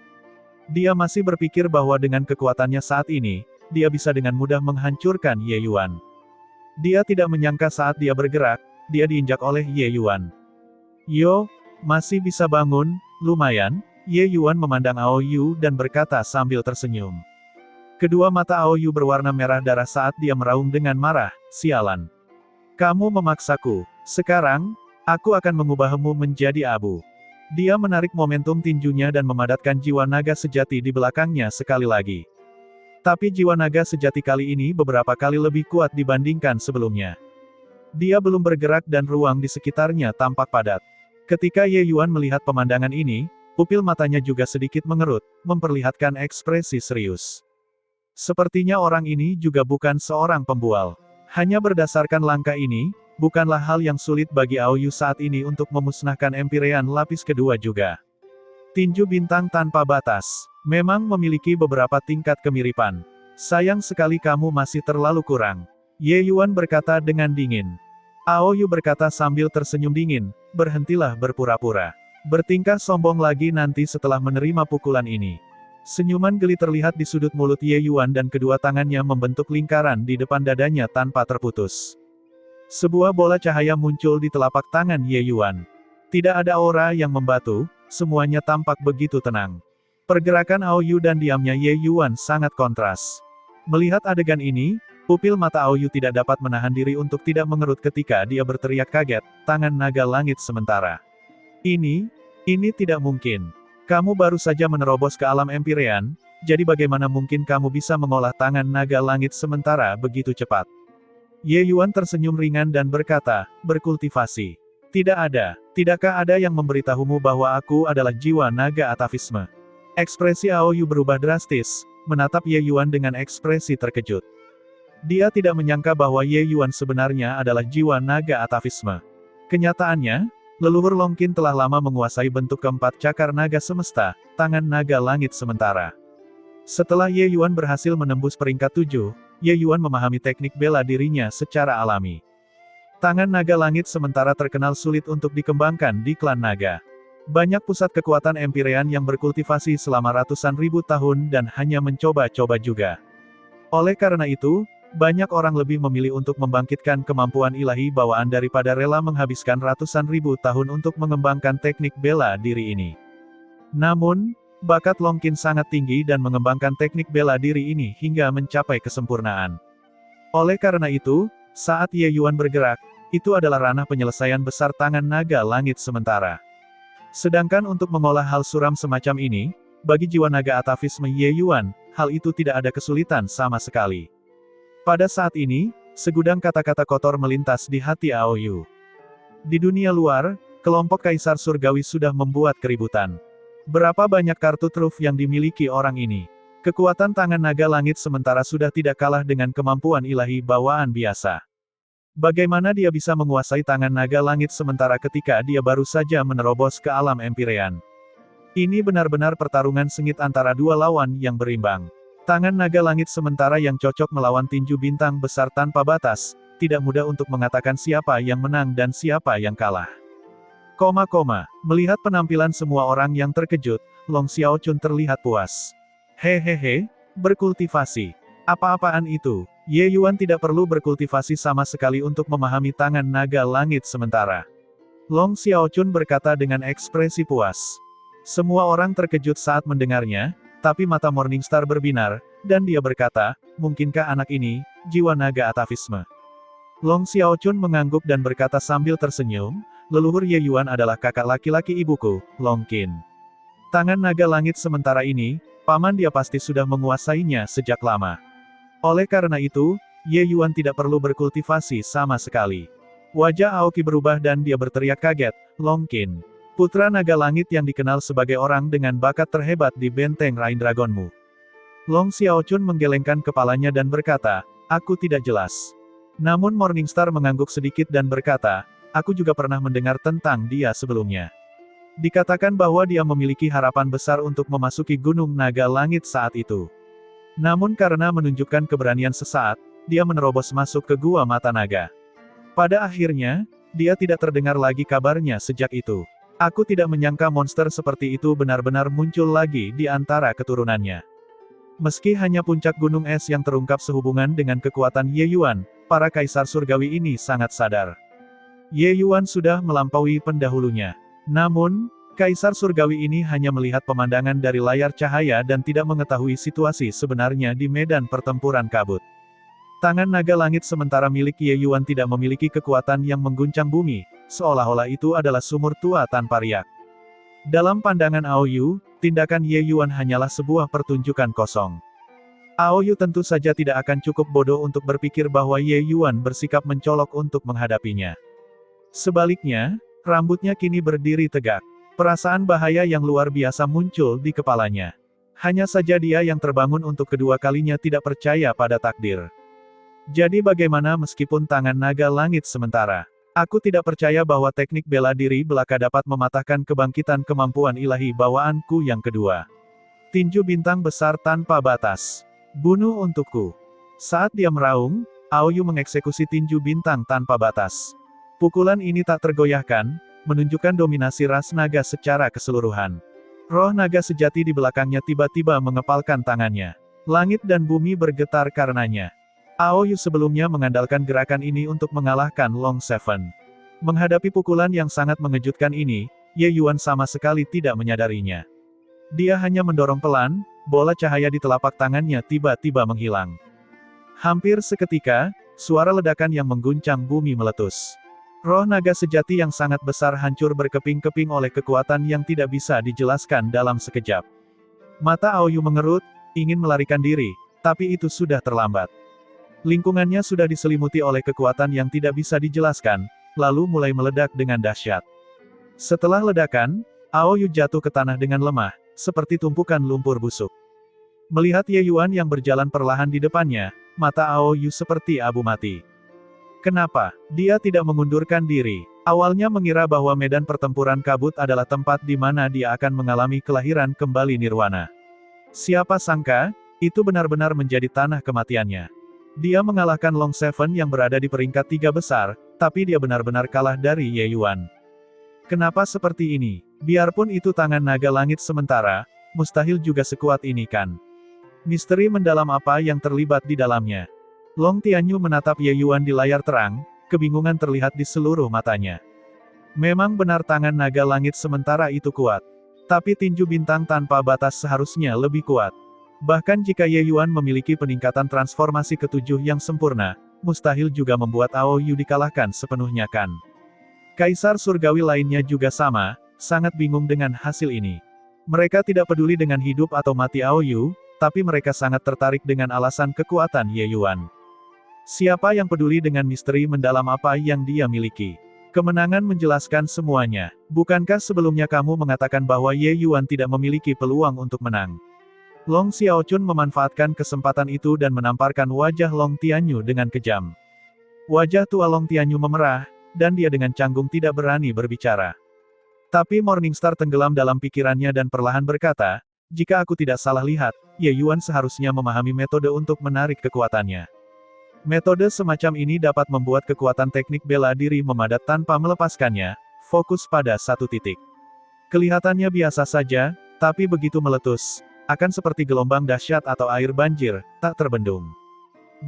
Dia masih berpikir bahwa dengan kekuatannya saat ini, dia bisa dengan mudah menghancurkan Ye Yuan. Dia tidak menyangka saat dia bergerak, dia diinjak oleh Ye Yuan. Yo, masih bisa bangun, lumayan, Ye Yuan memandang Aoyu dan berkata sambil tersenyum. Kedua mata Aoyu berwarna merah darah saat dia meraung dengan marah, sialan. Kamu memaksaku, sekarang, aku akan mengubahmu menjadi abu. Dia menarik momentum tinjunya dan memadatkan jiwa naga sejati di belakangnya sekali lagi. Tapi jiwa naga sejati kali ini beberapa kali lebih kuat dibandingkan sebelumnya. Dia belum bergerak dan ruang di sekitarnya tampak padat. Ketika Ye Yuan melihat pemandangan ini, pupil matanya juga sedikit mengerut, memperlihatkan ekspresi serius. Sepertinya orang ini juga bukan seorang pembual. Hanya berdasarkan langkah ini, bukanlah hal yang sulit bagi Aoyu saat ini untuk memusnahkan Empirean lapis kedua juga. Tinju bintang tanpa batas, memang memiliki beberapa tingkat kemiripan. Sayang sekali kamu masih terlalu kurang. Ye Yuan berkata dengan dingin. Aoyu berkata sambil tersenyum dingin, berhentilah berpura-pura. Bertingkah sombong lagi nanti setelah menerima pukulan ini. Senyuman geli terlihat di sudut mulut Ye Yuan dan kedua tangannya membentuk lingkaran di depan dadanya tanpa terputus. Sebuah bola cahaya muncul di telapak tangan Ye Yuan. Tidak ada aura yang membatu, semuanya tampak begitu tenang. Pergerakan Aoyu dan diamnya Ye Yuan sangat kontras. Melihat adegan ini, pupil mata Aoyu tidak dapat menahan diri untuk tidak mengerut ketika dia berteriak kaget, tangan naga langit sementara. Ini tidak mungkin. Kamu baru saja menerobos ke alam Empyrean, jadi bagaimana mungkin kamu bisa mengolah tangan naga langit sementara begitu cepat? Ye Yuan tersenyum ringan dan berkata, berkultivasi. Tidak ada. Tidakkah ada yang memberitahumu bahwa aku adalah jiwa naga atavisme? Ekspresi Aoyu berubah drastis, menatap Ye Yuan dengan ekspresi terkejut. Dia tidak menyangka bahwa Ye Yuan sebenarnya adalah jiwa naga atavisme. Kenyataannya, leluhur Long Qin telah lama menguasai bentuk keempat cakar naga semesta, tangan naga langit sementara. Setelah Ye Yuan berhasil menembus peringkat 7, Ye Yuan memahami teknik bela dirinya secara alami. Tangan naga langit sementara terkenal sulit untuk dikembangkan di klan naga. Banyak pusat kekuatan Empyrean yang berkultivasi selama ratusan ribu tahun dan hanya mencoba-coba juga. Oleh karena itu, banyak orang lebih memilih untuk membangkitkan kemampuan ilahi bawaan daripada rela menghabiskan ratusan ribu tahun untuk mengembangkan teknik bela diri ini. Namun, bakat Long Qin sangat tinggi dan mengembangkan teknik bela diri ini hingga mencapai kesempurnaan. Oleh karena itu, saat Ye Yuan bergerak, itu adalah ranah penyelesaian besar tangan naga langit sementara. Sedangkan untuk mengolah hal suram semacam ini, bagi jiwa naga atavisme Ye Yuan, hal itu tidak ada kesulitan sama sekali. Pada saat ini, segudang kata-kata kotor melintas di hati Aoyu. Di dunia luar, kelompok Kaisar Surgawi sudah membuat keributan. Berapa banyak kartu truf yang dimiliki orang ini? Kekuatan tangan naga langit sementara sudah tidak kalah dengan kemampuan ilahi bawaan biasa. Bagaimana dia bisa menguasai tangan naga langit sementara ketika dia baru saja menerobos ke alam Empyrean? Ini benar-benar pertarungan sengit antara dua lawan yang berimbang. Tangan naga langit sementara yang cocok melawan tinju bintang besar tanpa batas, tidak mudah untuk mengatakan siapa yang menang dan siapa yang kalah. Melihat penampilan semua orang yang terkejut, Long Xiaochun terlihat puas. Hehehe, berkultivasi. Apa-apaan itu? Ye Yuan tidak perlu berkultivasi sama sekali untuk memahami tangan naga langit sementara. Long Xiaochun berkata dengan ekspresi puas. Semua orang terkejut saat mendengarnya, tapi mata Morningstar berbinar, dan dia berkata, mungkinkah anak ini, jiwa naga atavisme? Long Xiaochun mengangguk dan berkata sambil tersenyum, leluhur Ye Yuan adalah kakak laki-laki ibuku, Long Qin. Tangan naga langit sementara ini, paman dia pasti sudah menguasainya sejak lama. Oleh karena itu, Ye Yuan tidak perlu berkultivasi sama sekali. Wajah Aoki berubah dan dia berteriak kaget, Long Qin. Putra naga langit yang dikenal sebagai orang dengan bakat terhebat di benteng Rain Dragonmu. Long Xiaochun menggelengkan kepalanya dan berkata, aku tidak jelas. Namun Morningstar mengangguk sedikit dan berkata, aku juga pernah mendengar tentang dia sebelumnya. Dikatakan bahwa dia memiliki harapan besar untuk memasuki Gunung Naga Langit saat itu. Namun karena menunjukkan keberanian sesaat, dia menerobos masuk ke Gua Mata Naga. Pada akhirnya, dia tidak terdengar lagi kabarnya sejak itu. Aku tidak menyangka monster seperti itu benar-benar muncul lagi di antara keturunannya. Meski hanya puncak gunung es yang terungkap sehubungan dengan kekuatan Ye Yuan, para kaisar surgawi ini sangat sadar. Ye Yuan sudah melampaui pendahulunya. Namun, Kaisar Surgawi ini hanya melihat pemandangan dari layar cahaya dan tidak mengetahui situasi sebenarnya di medan pertempuran kabut. Tangan naga langit sementara milik Ye Yuan tidak memiliki kekuatan yang mengguncang bumi, seolah-olah itu adalah sumur tua tanpa riak. Dalam pandangan Aoyu, tindakan Ye Yuan hanyalah sebuah pertunjukan kosong. Aoyu tentu saja tidak akan cukup bodoh untuk berpikir bahwa Ye Yuan bersikap mencolok untuk menghadapinya. Sebaliknya, rambutnya kini berdiri tegak. Perasaan bahaya yang luar biasa muncul di kepalanya. Hanya saja dia yang terbangun untuk kedua kalinya tidak percaya pada takdir. Jadi bagaimana meskipun tangan naga langit sementara? Aku tidak percaya bahwa teknik bela diri belaka dapat mematahkan kebangkitan kemampuan ilahi bawaanku yang kedua. Tinju bintang besar tanpa batas. Bunuh untukku. Saat dia meraung, Aoyu mengeksekusi tinju bintang tanpa batas. Pukulan ini tak tergoyahkan, menunjukkan dominasi ras naga secara keseluruhan. Roh naga sejati di belakangnya tiba-tiba mengepalkan tangannya. Langit dan bumi bergetar karenanya. Aoyu sebelumnya mengandalkan gerakan ini untuk mengalahkan Long Seven. Menghadapi pukulan yang sangat mengejutkan ini, Ye Yuan sama sekali tidak menyadarinya. Dia hanya mendorong pelan, bola cahaya di telapak tangannya tiba-tiba menghilang. Hampir seketika, suara ledakan yang mengguncang bumi meletus. Roh naga sejati yang sangat besar hancur berkeping-keping oleh kekuatan yang tidak bisa dijelaskan dalam sekejap. Mata Aoyu mengerut, ingin melarikan diri, tapi itu sudah terlambat. Lingkungannya sudah diselimuti oleh kekuatan yang tidak bisa dijelaskan, lalu mulai meledak dengan dahsyat. Setelah ledakan, Aoyu jatuh ke tanah dengan lemah, seperti tumpukan lumpur busuk. Melihat Ye Yuan yang berjalan perlahan di depannya, mata Aoyu seperti abu mati. Kenapa dia tidak mengundurkan diri? Awalnya mengira bahwa medan pertempuran kabut adalah tempat di mana dia akan mengalami kelahiran kembali nirwana. Siapa sangka, itu benar-benar menjadi tanah kematiannya. Dia mengalahkan Long Seven yang berada di peringkat 3 besar, tapi dia benar-benar kalah dari Ye Yuan. Kenapa seperti ini? Biarpun itu tangan naga langit sementara, mustahil juga sekuat ini kan? Misteri mendalam apa yang terlibat di dalamnya? Long Tianyu menatap Ye Yuan di layar terang, kebingungan terlihat di seluruh matanya. Memang benar tangan naga langit sementara itu kuat. Tapi tinju bintang tanpa batas seharusnya lebih kuat. Bahkan jika Ye Yuan memiliki peningkatan transformasi ketujuh yang sempurna, mustahil juga membuat Aoyu dikalahkan sepenuhnya kan. Kaisar surgawi lainnya juga sama, sangat bingung dengan hasil ini. Mereka tidak peduli dengan hidup atau mati Aoyu, tapi mereka sangat tertarik dengan alasan kekuatan Ye Yuan. Siapa yang peduli dengan misteri mendalam apa yang dia miliki? Kemenangan menjelaskan semuanya. Bukankah sebelumnya kamu mengatakan bahwa Ye Yuan tidak memiliki peluang untuk menang? Long Xiaochun memanfaatkan kesempatan itu dan menamparkan wajah Long Tianyu dengan kejam. Wajah tua Long Tianyu memerah, dan dia dengan canggung tidak berani berbicara. Tapi Morningstar tenggelam dalam pikirannya dan perlahan berkata, jika aku tidak salah lihat, Ye Yuan seharusnya memahami metode untuk menarik kekuatannya. Metode semacam ini dapat membuat kekuatan teknik bela diri memadat tanpa melepaskannya, fokus pada satu titik. Kelihatannya biasa saja, tapi begitu meletus, akan seperti gelombang dahsyat atau air banjir, tak terbendung.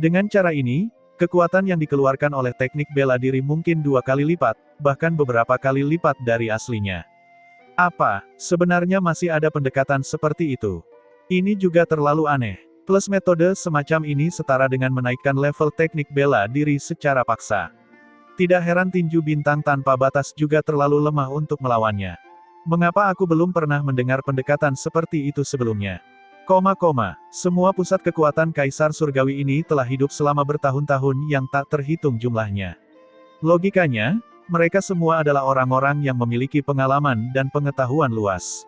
Dengan cara ini, kekuatan yang dikeluarkan oleh teknik bela diri mungkin 2 kali lipat, bahkan beberapa kali lipat dari aslinya. Apa, sebenarnya masih ada pendekatan seperti itu? Ini juga terlalu aneh. Plus metode semacam ini setara dengan menaikkan level teknik bela diri secara paksa. Tidak heran tinju bintang tanpa batas juga terlalu lemah untuk melawannya. Mengapa aku belum pernah mendengar pendekatan seperti itu sebelumnya? Semua pusat kekuatan Kaisar Surgawi ini telah hidup selama bertahun-tahun yang tak terhitung jumlahnya. Logikanya, mereka semua adalah orang-orang yang memiliki pengalaman dan pengetahuan luas.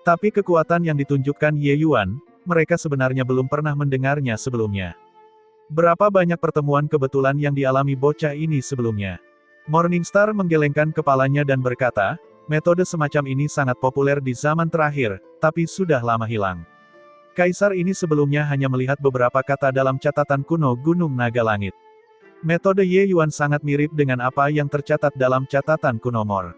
Tapi kekuatan yang ditunjukkan Ye Yuan, mereka sebenarnya belum pernah mendengarnya sebelumnya. Berapa banyak pertemuan kebetulan yang dialami bocah ini sebelumnya? Morningstar menggelengkan kepalanya dan berkata, metode semacam ini sangat populer di zaman terakhir, tapi sudah lama hilang. Kaisar ini sebelumnya hanya melihat beberapa kata dalam catatan kuno Gunung Naga Langit. Metode Ye Yuan sangat mirip dengan apa yang tercatat dalam catatan kuno Mor.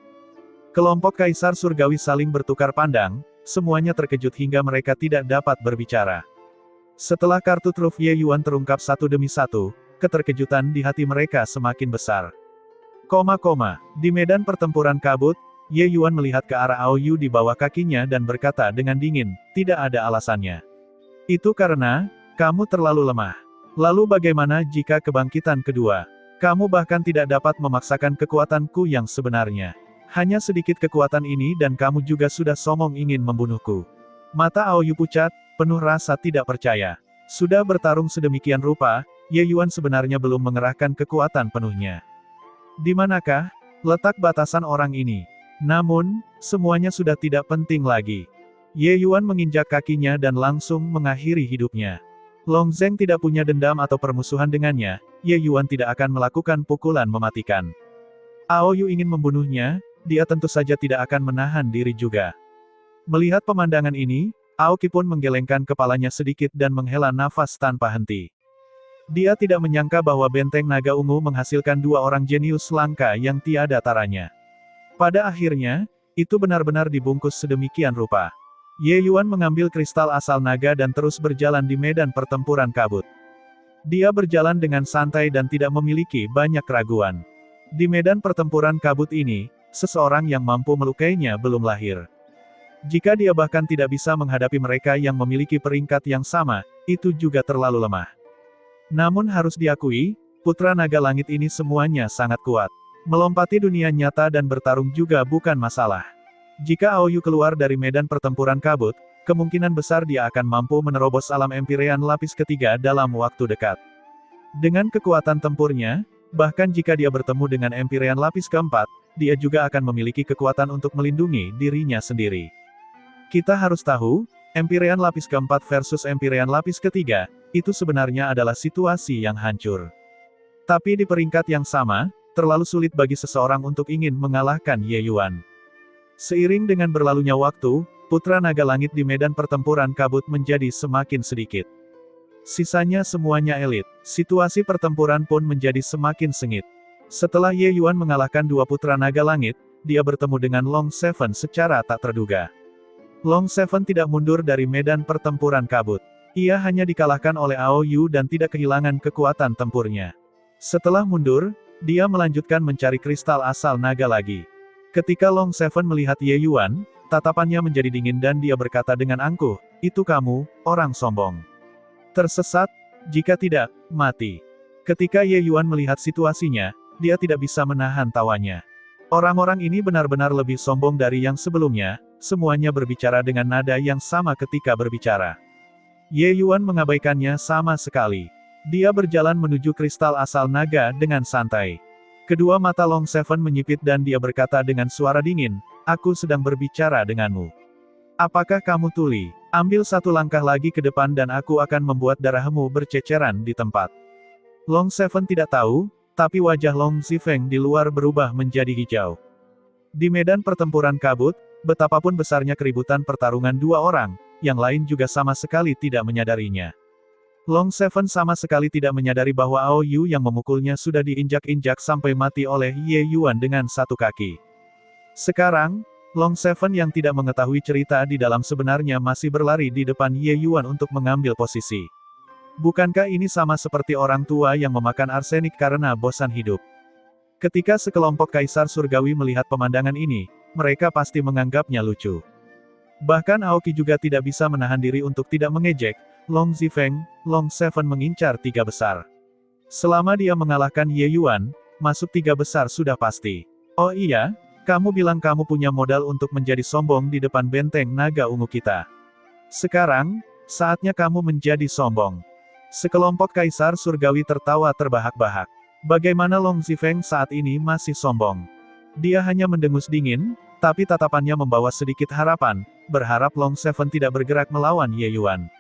Kelompok Kaisar Surgawi saling bertukar pandang, semuanya terkejut hingga mereka tidak dapat berbicara. Setelah kartu truf Ye Yuan terungkap satu demi satu, keterkejutan di hati mereka semakin besar. Di medan pertempuran kabut, Ye Yuan melihat ke arah Aoyu di bawah kakinya dan berkata dengan dingin, tidak ada alasannya. Itu karena, kamu terlalu lemah. Lalu bagaimana jika kebangkitan kedua? Kamu bahkan tidak dapat memaksakan kekuatanku yang sebenarnya. Hanya sedikit kekuatan ini dan kamu juga sudah sombong ingin membunuhku. Mata Aoyu pucat, penuh rasa tidak percaya. Sudah bertarung sedemikian rupa, Ye Yuan sebenarnya belum mengerahkan kekuatan penuhnya. Di manakah letak batasan orang ini? Namun, semuanya sudah tidak penting lagi. Ye Yuan menginjak kakinya dan langsung mengakhiri hidupnya. Long Zeng tidak punya dendam atau permusuhan dengannya, Ye Yuan tidak akan melakukan pukulan mematikan. Aoyu ingin membunuhnya, dia tentu saja tidak akan menahan diri juga. Melihat pemandangan ini, Aoki pun menggelengkan kepalanya sedikit dan menghela nafas tanpa henti. Dia tidak menyangka bahwa benteng naga ungu menghasilkan 2 orang jenius langka yang tiada taranya. Pada akhirnya, itu benar-benar dibungkus sedemikian rupa. Ye Yuan mengambil kristal asal naga dan terus berjalan di medan pertempuran kabut. Dia berjalan dengan santai dan tidak memiliki banyak keraguan. Di medan pertempuran kabut ini, seseorang yang mampu melukainya belum lahir. Jika dia bahkan tidak bisa menghadapi mereka yang memiliki peringkat yang sama, itu juga terlalu lemah. Namun harus diakui, Putra Naga Langit ini semuanya sangat kuat. Melompati dunia nyata dan bertarung juga bukan masalah. Jika Aoyu keluar dari medan pertempuran kabut, kemungkinan besar dia akan mampu menerobos alam Empyrean lapis ketiga dalam waktu dekat. Dengan kekuatan tempurnya, bahkan jika dia bertemu dengan Empyrean lapis keempat, dia juga akan memiliki kekuatan untuk melindungi dirinya sendiri. Kita harus tahu, Empyrean lapis keempat versus Empyrean lapis ketiga, itu sebenarnya adalah situasi yang hancur. Tapi di peringkat yang sama, terlalu sulit bagi seseorang untuk ingin mengalahkan Ye Yuan. Seiring dengan berlalunya waktu, Putra Naga Langit di medan pertempuran kabut menjadi semakin sedikit. Sisanya semuanya elit. Situasi pertempuran pun menjadi semakin sengit. Setelah Ye Yuan mengalahkan dua Putra Naga Langit, dia bertemu dengan Long Seven secara tak terduga. Long Seven tidak mundur dari medan pertempuran kabut. Ia hanya dikalahkan oleh Aoyu dan tidak kehilangan kekuatan tempurnya. Setelah mundur, dia melanjutkan mencari kristal asal naga lagi. Ketika Long Seven melihat Ye Yuan, tatapannya menjadi dingin dan dia berkata dengan angkuh, "Itu kamu, orang sombong. Tersesat? Jika tidak, mati." Ketika Ye Yuan melihat situasinya, dia tidak bisa menahan tawanya. Orang-orang ini benar-benar lebih sombong dari yang sebelumnya, semuanya berbicara dengan nada yang sama ketika berbicara. Ye Yuan mengabaikannya sama sekali. Dia berjalan menuju kristal asal naga dengan santai. Kedua mata Long Seven menyipit dan dia berkata dengan suara dingin, "Aku sedang berbicara denganmu. Apakah kamu tuli? Ambil satu langkah lagi ke depan dan aku akan membuat darahmu berceceran di tempat." Long Seven tidak tahu, tapi wajah Long Zifeng di luar berubah menjadi hijau. Di medan pertempuran kabut, betapapun besarnya keributan pertarungan dua orang, yang lain juga sama sekali tidak menyadarinya. Long Seven sama sekali tidak menyadari bahwa Aoyu yang memukulnya sudah diinjak-injak sampai mati oleh Ye Yuan dengan satu kaki. Sekarang, Long Seven yang tidak mengetahui cerita di dalam sebenarnya masih berlari di depan Ye Yuan untuk mengambil posisi. Bukankah ini sama seperti orang tua yang memakan arsenik karena bosan hidup? Ketika sekelompok kaisar surgawi melihat pemandangan ini, mereka pasti menganggapnya lucu. Bahkan Aoki juga tidak bisa menahan diri untuk tidak mengejek, Long Zifeng, Long Seven mengincar tiga besar. Selama dia mengalahkan Ye Yuan, masuk tiga besar sudah pasti. Oh iya, kamu bilang kamu punya modal untuk menjadi sombong di depan benteng naga ungu kita. Sekarang, saatnya kamu menjadi sombong. Sekelompok kaisar surgawi tertawa terbahak-bahak. Bagaimana Long Zifeng saat ini masih sombong? Dia hanya mendengus dingin, tapi tatapannya membawa sedikit harapan, berharap Long Seven tidak bergerak melawan Ye Yuan.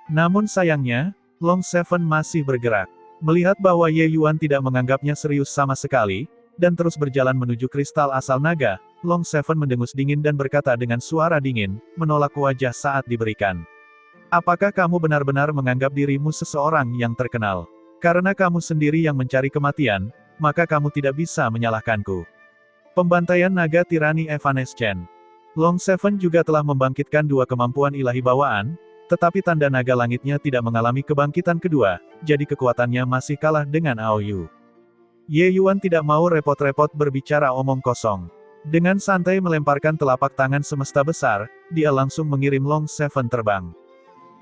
Namun sayangnya, Long Seven masih bergerak. Melihat bahwa Ye Yuan tidak menganggapnya serius sama sekali, dan terus berjalan menuju kristal asal naga, Long Seven mendengus dingin dan berkata dengan suara dingin, menolak wajah saat diberikan. Apakah kamu benar-benar menganggap dirimu seseorang yang terkenal? Karena kamu sendiri yang mencari kematian, maka kamu tidak bisa menyalahkanku. Pembantaian naga tirani evanescen. Long Seven juga telah membangkitkan dua kemampuan ilahi bawaan, tetapi tanda naga langitnya tidak mengalami kebangkitan kedua, jadi kekuatannya masih kalah dengan Aoyu. Ye Yuan tidak mau repot-repot berbicara omong kosong. Dengan santai melemparkan telapak tangan semesta besar, dia langsung mengirim Long Seven terbang.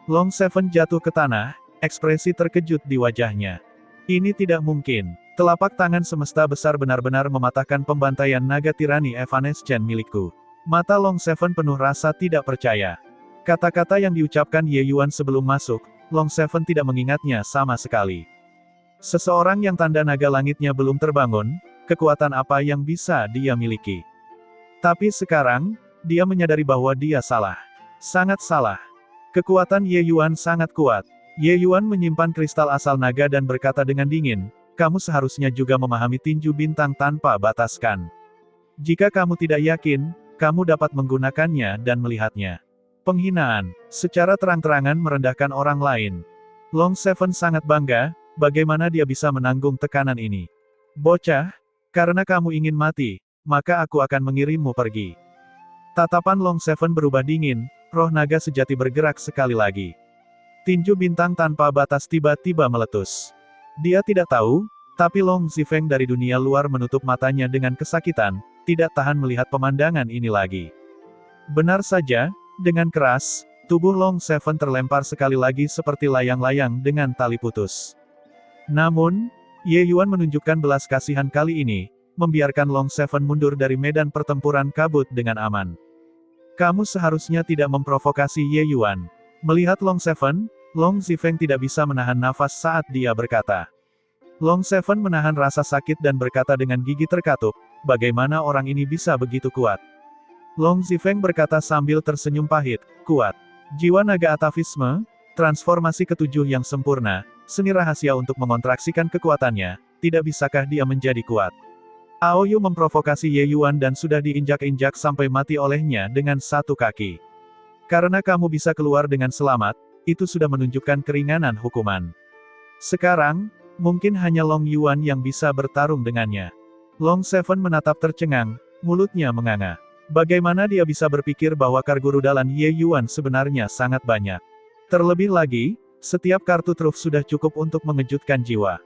Long Seven jatuh ke tanah, ekspresi terkejut di wajahnya. Ini tidak mungkin. Telapak tangan semesta besar benar-benar mematahkan pembantaian naga tirani evanescen milikku. Mata Long Seven penuh rasa tidak percaya. Kata-kata yang diucapkan Ye Yuan sebelum masuk, Long Seven tidak mengingatnya sama sekali. Seseorang yang tanda naga langitnya belum terbangun, kekuatan apa yang bisa dia miliki? Tapi sekarang, dia menyadari bahwa dia salah. Sangat salah. Kekuatan Ye Yuan sangat kuat. Ye Yuan menyimpan kristal asal naga dan berkata dengan dingin, "Kamu seharusnya juga memahami tinju bintang tanpa bataskan. Jika kamu tidak yakin, kamu dapat menggunakannya dan melihatnya." Penghinaan, secara terang-terangan merendahkan orang lain. Long Seven sangat bangga, bagaimana dia bisa menanggung tekanan ini. "Bocah, karena kamu ingin mati, maka aku akan mengirimmu pergi." Tatapan Long Seven berubah dingin, roh naga sejati bergerak sekali lagi. Tinju bintang tanpa batas tiba-tiba meletus. Dia tidak tahu, tapi Long Zifeng dari dunia luar menutup matanya dengan kesakitan, tidak tahan melihat pemandangan ini lagi. Benar saja, dengan keras, tubuh Long Seven terlempar sekali lagi seperti layang-layang dengan tali putus. Namun, Ye Yuan menunjukkan belas kasihan kali ini, membiarkan Long Seven mundur dari medan pertempuran kabut dengan aman. Kamu seharusnya tidak memprovokasi Ye Yuan. Melihat Long Seven, Long Zifeng tidak bisa menahan nafas saat dia berkata. Long Seven menahan rasa sakit dan berkata dengan gigi terkatup, bagaimana orang ini bisa begitu kuat? Long Zifeng berkata sambil tersenyum pahit, kuat. Jiwa naga atavisme, transformasi ketujuh yang sempurna, seni rahasia untuk mengontraksikan kekuatannya, tidak bisakah dia menjadi kuat? Aoyu memprovokasi Ye Yuan dan sudah diinjak-injak sampai mati olehnya dengan satu kaki. Karena kamu bisa keluar dengan selamat, itu sudah menunjukkan keringanan hukuman. Sekarang, mungkin hanya Long Yuan yang bisa bertarung dengannya. Long Seven menatap tercengang, mulutnya menganga. Bagaimana dia bisa berpikir bahwa kargurudalan Ye Yuan sebenarnya sangat banyak. Terlebih lagi, setiap kartu truf sudah cukup untuk mengejutkan jiwa.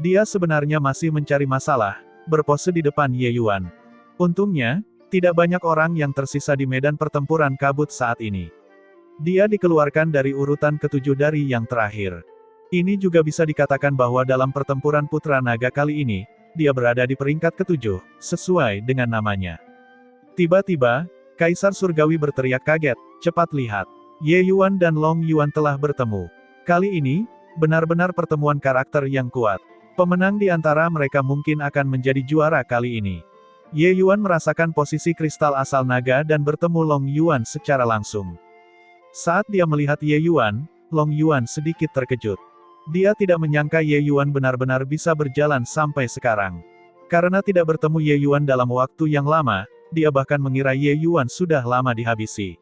Dia sebenarnya masih mencari masalah, berpose di depan Ye Yuan. Untungnya, tidak banyak orang yang tersisa di medan pertempuran kabut saat ini. Dia dikeluarkan dari urutan ketujuh dari yang terakhir. Ini juga bisa dikatakan bahwa dalam pertempuran Putra Naga kali ini, dia berada di peringkat ketujuh, sesuai dengan namanya. Tiba-tiba, Kaisar Surgawi berteriak kaget, cepat lihat. Ye Yuan dan Long Yuan telah bertemu. Kali ini, benar-benar pertemuan karakter yang kuat. Pemenang di antara mereka mungkin akan menjadi juara kali ini. Ye Yuan merasakan posisi kristal asal naga dan bertemu Long Yuan secara langsung. Saat dia melihat Ye Yuan, Long Yuan sedikit terkejut. Dia tidak menyangka Ye Yuan benar-benar bisa berjalan sampai sekarang. Karena tidak bertemu Ye Yuan dalam waktu yang lama, dia bahkan mengira Ye Yuan sudah lama dihabisi.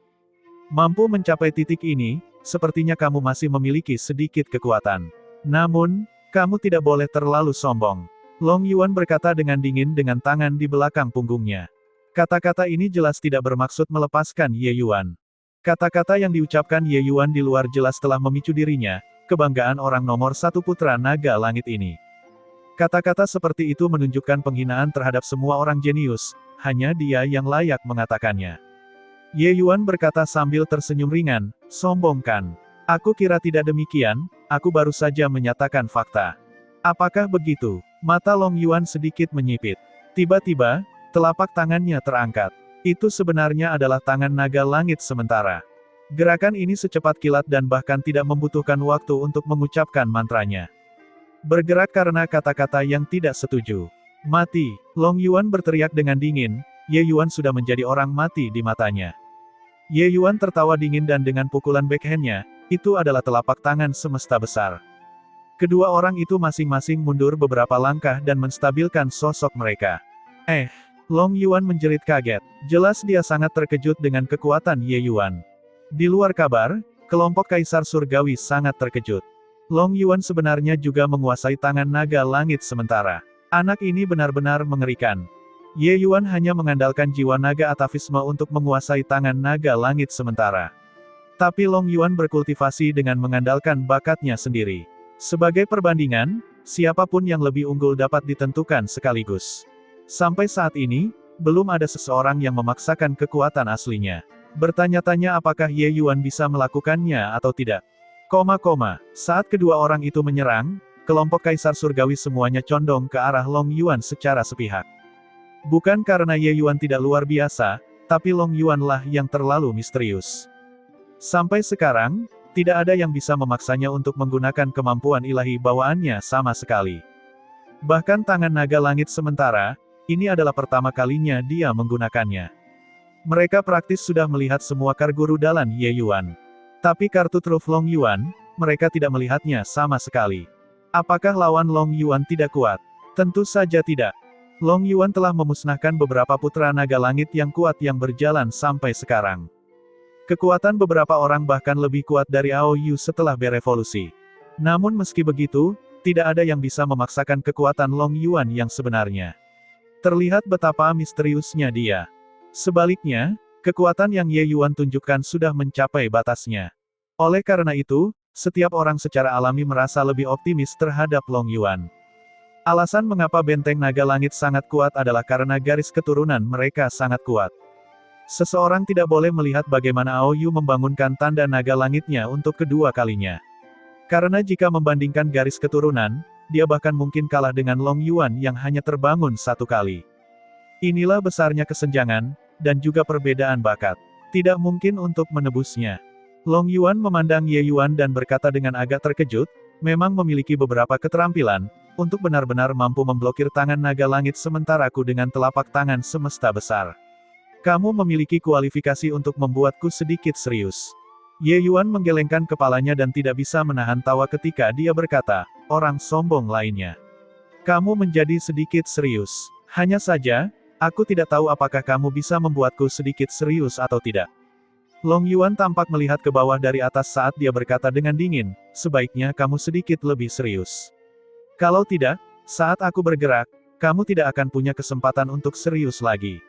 Mampu mencapai titik ini, sepertinya kamu masih memiliki sedikit kekuatan. Namun, kamu tidak boleh terlalu sombong. Long Yuan berkata dengan dingin dengan tangan di belakang punggungnya. Kata-kata ini jelas tidak bermaksud melepaskan Ye Yuan. Kata-kata yang diucapkan Ye Yuan di luar jelas telah memicu dirinya, kebanggaan orang nomor satu Putra Naga Langit ini. Kata-kata seperti itu menunjukkan penghinaan terhadap semua orang jenius, hanya dia yang layak mengatakannya. Ye Yuan berkata sambil tersenyum ringan, sombong kan? Aku kira tidak demikian, aku baru saja menyatakan fakta. Apakah begitu? Mata Long Yuan sedikit menyipit. Tiba-tiba, telapak tangannya terangkat. Itu sebenarnya adalah tangan naga langit sementara. Gerakan ini secepat kilat dan bahkan tidak membutuhkan waktu untuk mengucapkan mantranya. Bergerak karena kata-kata yang tidak setuju. Mati, Long Yuan berteriak dengan dingin, Ye Yuan sudah menjadi orang mati di matanya. Ye Yuan tertawa dingin dan dengan pukulan backhand-nya, itu adalah telapak tangan semesta besar. Kedua orang itu masing-masing mundur beberapa langkah dan menstabilkan sosok mereka. Long Yuan menjerit kaget. Jelas dia sangat terkejut dengan kekuatan Ye Yuan. Di luar kabar, kelompok Kaisar Surgawi sangat terkejut. Long Yuan sebenarnya juga menguasai tangan naga langit sementara. Anak ini benar-benar mengerikan. Ye Yuan hanya mengandalkan jiwa naga atavisme untuk menguasai tangan naga langit sementara. Tapi Long Yuan berkultivasi dengan mengandalkan bakatnya sendiri. Sebagai perbandingan, siapapun yang lebih unggul dapat ditentukan sekaligus. Sampai saat ini, belum ada seseorang yang memaksakan kekuatan aslinya. Bertanya-tanya apakah Ye Yuan bisa melakukannya atau tidak. Saat kedua orang itu menyerang, kelompok Kaisar Surgawi semuanya condong ke arah Long Yuan secara sepihak. Bukan karena Ye Yuan tidak luar biasa, tapi Long Yuan lah yang terlalu misterius. Sampai sekarang, tidak ada yang bisa memaksanya untuk menggunakan kemampuan ilahi bawaannya sama sekali. Bahkan tangan naga langit sementara, ini adalah pertama kalinya dia menggunakannya. Mereka praktis sudah melihat semua kargurudalan Ye Yuan. Tapi kartu truf Long Yuan, mereka tidak melihatnya sama sekali. Apakah lawan Long Yuan tidak kuat? Tentu saja tidak. Long Yuan telah memusnahkan beberapa putra naga langit yang kuat yang berjalan sampai sekarang. Kekuatan beberapa orang bahkan lebih kuat dari Aoyu setelah berevolusi. Namun meski begitu, tidak ada yang bisa memaksakan kekuatan Long Yuan yang sebenarnya. Terlihat betapa misteriusnya dia. Sebaliknya, kekuatan yang Ye Yuan tunjukkan sudah mencapai batasnya. Oleh karena itu, setiap orang secara alami merasa lebih optimis terhadap Long Yuan. Alasan mengapa benteng naga langit sangat kuat adalah karena garis keturunan mereka sangat kuat. Seseorang tidak boleh melihat bagaimana Aoyu membangunkan tanda naga langitnya untuk kedua kalinya. Karena jika membandingkan garis keturunan, dia bahkan mungkin kalah dengan Long Yuan yang hanya terbangun satu kali. Inilah besarnya kesenjangan, dan juga perbedaan bakat. Tidak mungkin untuk menebusnya. Long Yuan memandang Ye Yuan dan berkata dengan agak terkejut, memang memiliki beberapa keterampilan, untuk benar-benar mampu memblokir tangan naga langit sementaraku dengan telapak tangan semesta besar. Kamu memiliki kualifikasi untuk membuatku sedikit serius. Ye Yuan menggelengkan kepalanya dan tidak bisa menahan tawa ketika dia berkata, orang sombong lainnya. Kamu menjadi sedikit serius. Hanya saja, aku tidak tahu apakah kamu bisa membuatku sedikit serius atau tidak. Long Yuan tampak melihat ke bawah dari atas saat dia berkata dengan dingin, sebaiknya kamu sedikit lebih serius. Kalau tidak, saat aku bergerak, kamu tidak akan punya kesempatan untuk serius lagi.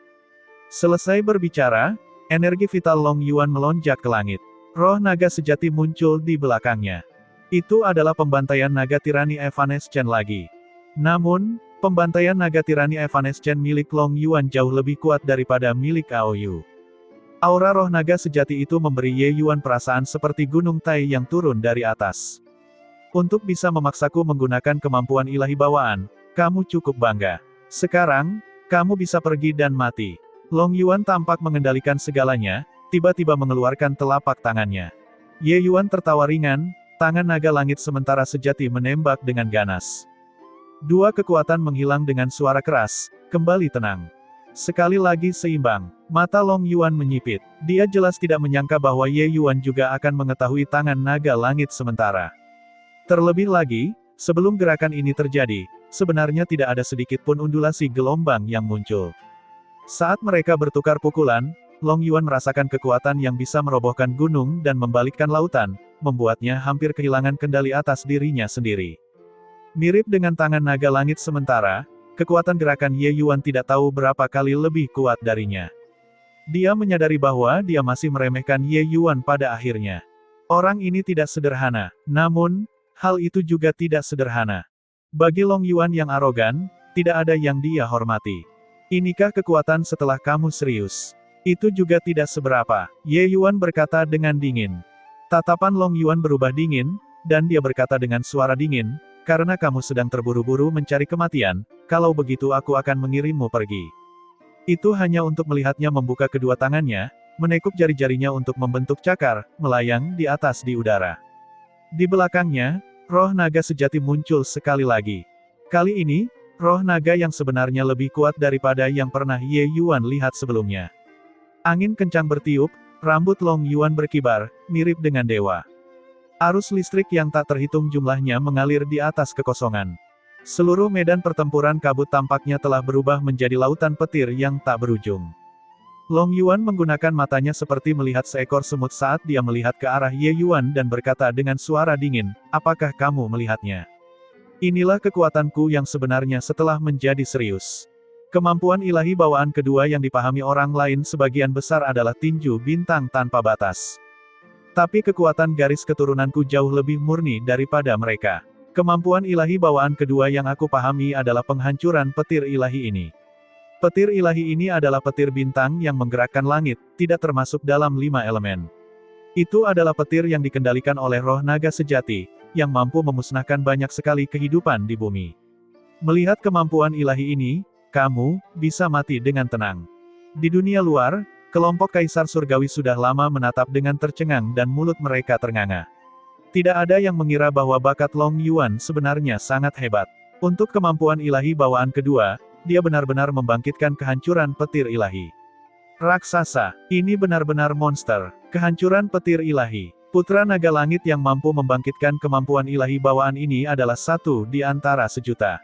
Selesai berbicara, energi vital Long Yuan melonjak ke langit. Roh naga sejati muncul di belakangnya. Itu adalah pembantaian naga tirani Evanescent lagi. Namun, pembantaian naga tirani Evanescent milik Long Yuan jauh lebih kuat daripada milik Aoyu. Aura roh naga sejati itu memberi Ye Yuan perasaan seperti gunung Tai yang turun dari atas. Untuk bisa memaksaku menggunakan kemampuan ilahi bawaan, kamu cukup bangga. Sekarang, kamu bisa pergi dan mati. Long Yuan tampak mengendalikan segalanya, tiba-tiba mengeluarkan telapak tangannya. Ye Yuan tertawa ringan, tangan naga langit sementara sejati menembak dengan ganas. Dua kekuatan menghilang dengan suara keras, kembali tenang. Sekali lagi seimbang, mata Long Yuan menyipit. Dia jelas tidak menyangka bahwa Ye Yuan juga akan mengetahui tangan naga langit sementara. Terlebih lagi, sebelum gerakan ini terjadi, sebenarnya tidak ada sedikit pun undulasi gelombang yang muncul. Saat mereka bertukar pukulan, Long Yuan merasakan kekuatan yang bisa merobohkan gunung dan membalikkan lautan, membuatnya hampir kehilangan kendali atas dirinya sendiri. Mirip dengan tangan naga langit sementara, kekuatan gerakan Ye Yuan tidak tahu berapa kali lebih kuat darinya. Dia menyadari bahwa dia masih meremehkan Ye Yuan pada akhirnya. Orang ini tidak sederhana, namun, hal itu juga tidak sederhana. Bagi Long Yuan yang arogan, tidak ada yang dia hormati. Inikah kekuatan setelah kamu serius? Itu juga tidak seberapa, Ye Yuan berkata dengan dingin. Tatapan Long Yuan berubah dingin, dan dia berkata dengan suara dingin, karena kamu sedang terburu-buru mencari kematian, kalau begitu aku akan mengirimmu pergi. Itu hanya untuk melihatnya membuka kedua tangannya, menekuk jari-jarinya untuk membentuk cakar, melayang di atas di udara. Di belakangnya, roh naga sejati muncul sekali lagi. Kali ini, roh naga yang sebenarnya lebih kuat daripada yang pernah Ye Yuan lihat sebelumnya. Angin kencang bertiup, rambut Long Yuan berkibar, mirip dengan dewa. Arus listrik yang tak terhitung jumlahnya mengalir di atas kekosongan. Seluruh medan pertempuran kabut tampaknya telah berubah menjadi lautan petir yang tak berujung. Long Yuan menggunakan matanya seperti melihat seekor semut saat dia melihat ke arah Ye Yuan dan berkata dengan suara dingin, apakah kamu melihatnya? Inilah kekuatanku yang sebenarnya setelah menjadi serius. Kemampuan ilahi bawaan kedua yang dipahami orang lain sebagian besar adalah tinju bintang tanpa batas. Tapi kekuatan garis keturunanku jauh lebih murni daripada mereka. Kemampuan ilahi bawaan kedua yang aku pahami adalah penghancuran petir ilahi ini. Petir ilahi ini adalah petir bintang yang menggerakkan langit, tidak termasuk dalam 5 elemen. Itu adalah petir yang dikendalikan oleh roh naga sejati, yang mampu memusnahkan banyak sekali kehidupan di bumi. Melihat kemampuan ilahi ini, kamu bisa mati dengan tenang. Di dunia luar, kelompok kaisar surgawi sudah lama menatap dengan tercengang dan mulut mereka ternganga. Tidak ada yang mengira bahwa bakat Long Yuan sebenarnya sangat hebat. Untuk kemampuan ilahi bawaan kedua, dia benar-benar membangkitkan kehancuran petir ilahi. Raksasa, ini benar-benar monster, kehancuran petir ilahi. Putra naga langit yang mampu membangkitkan kemampuan ilahi bawaan ini adalah satu di antara sejuta.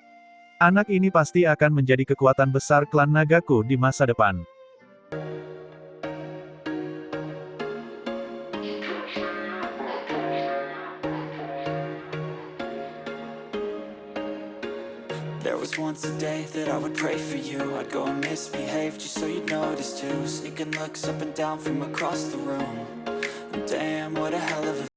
Anak ini pasti akan menjadi kekuatan besar klan nagaku di masa depan. There was once a day that I would pray for you. I'd go and misbehave just so you'd notice too. Sneaking looks up and down from across the room. Damn, what a hell of a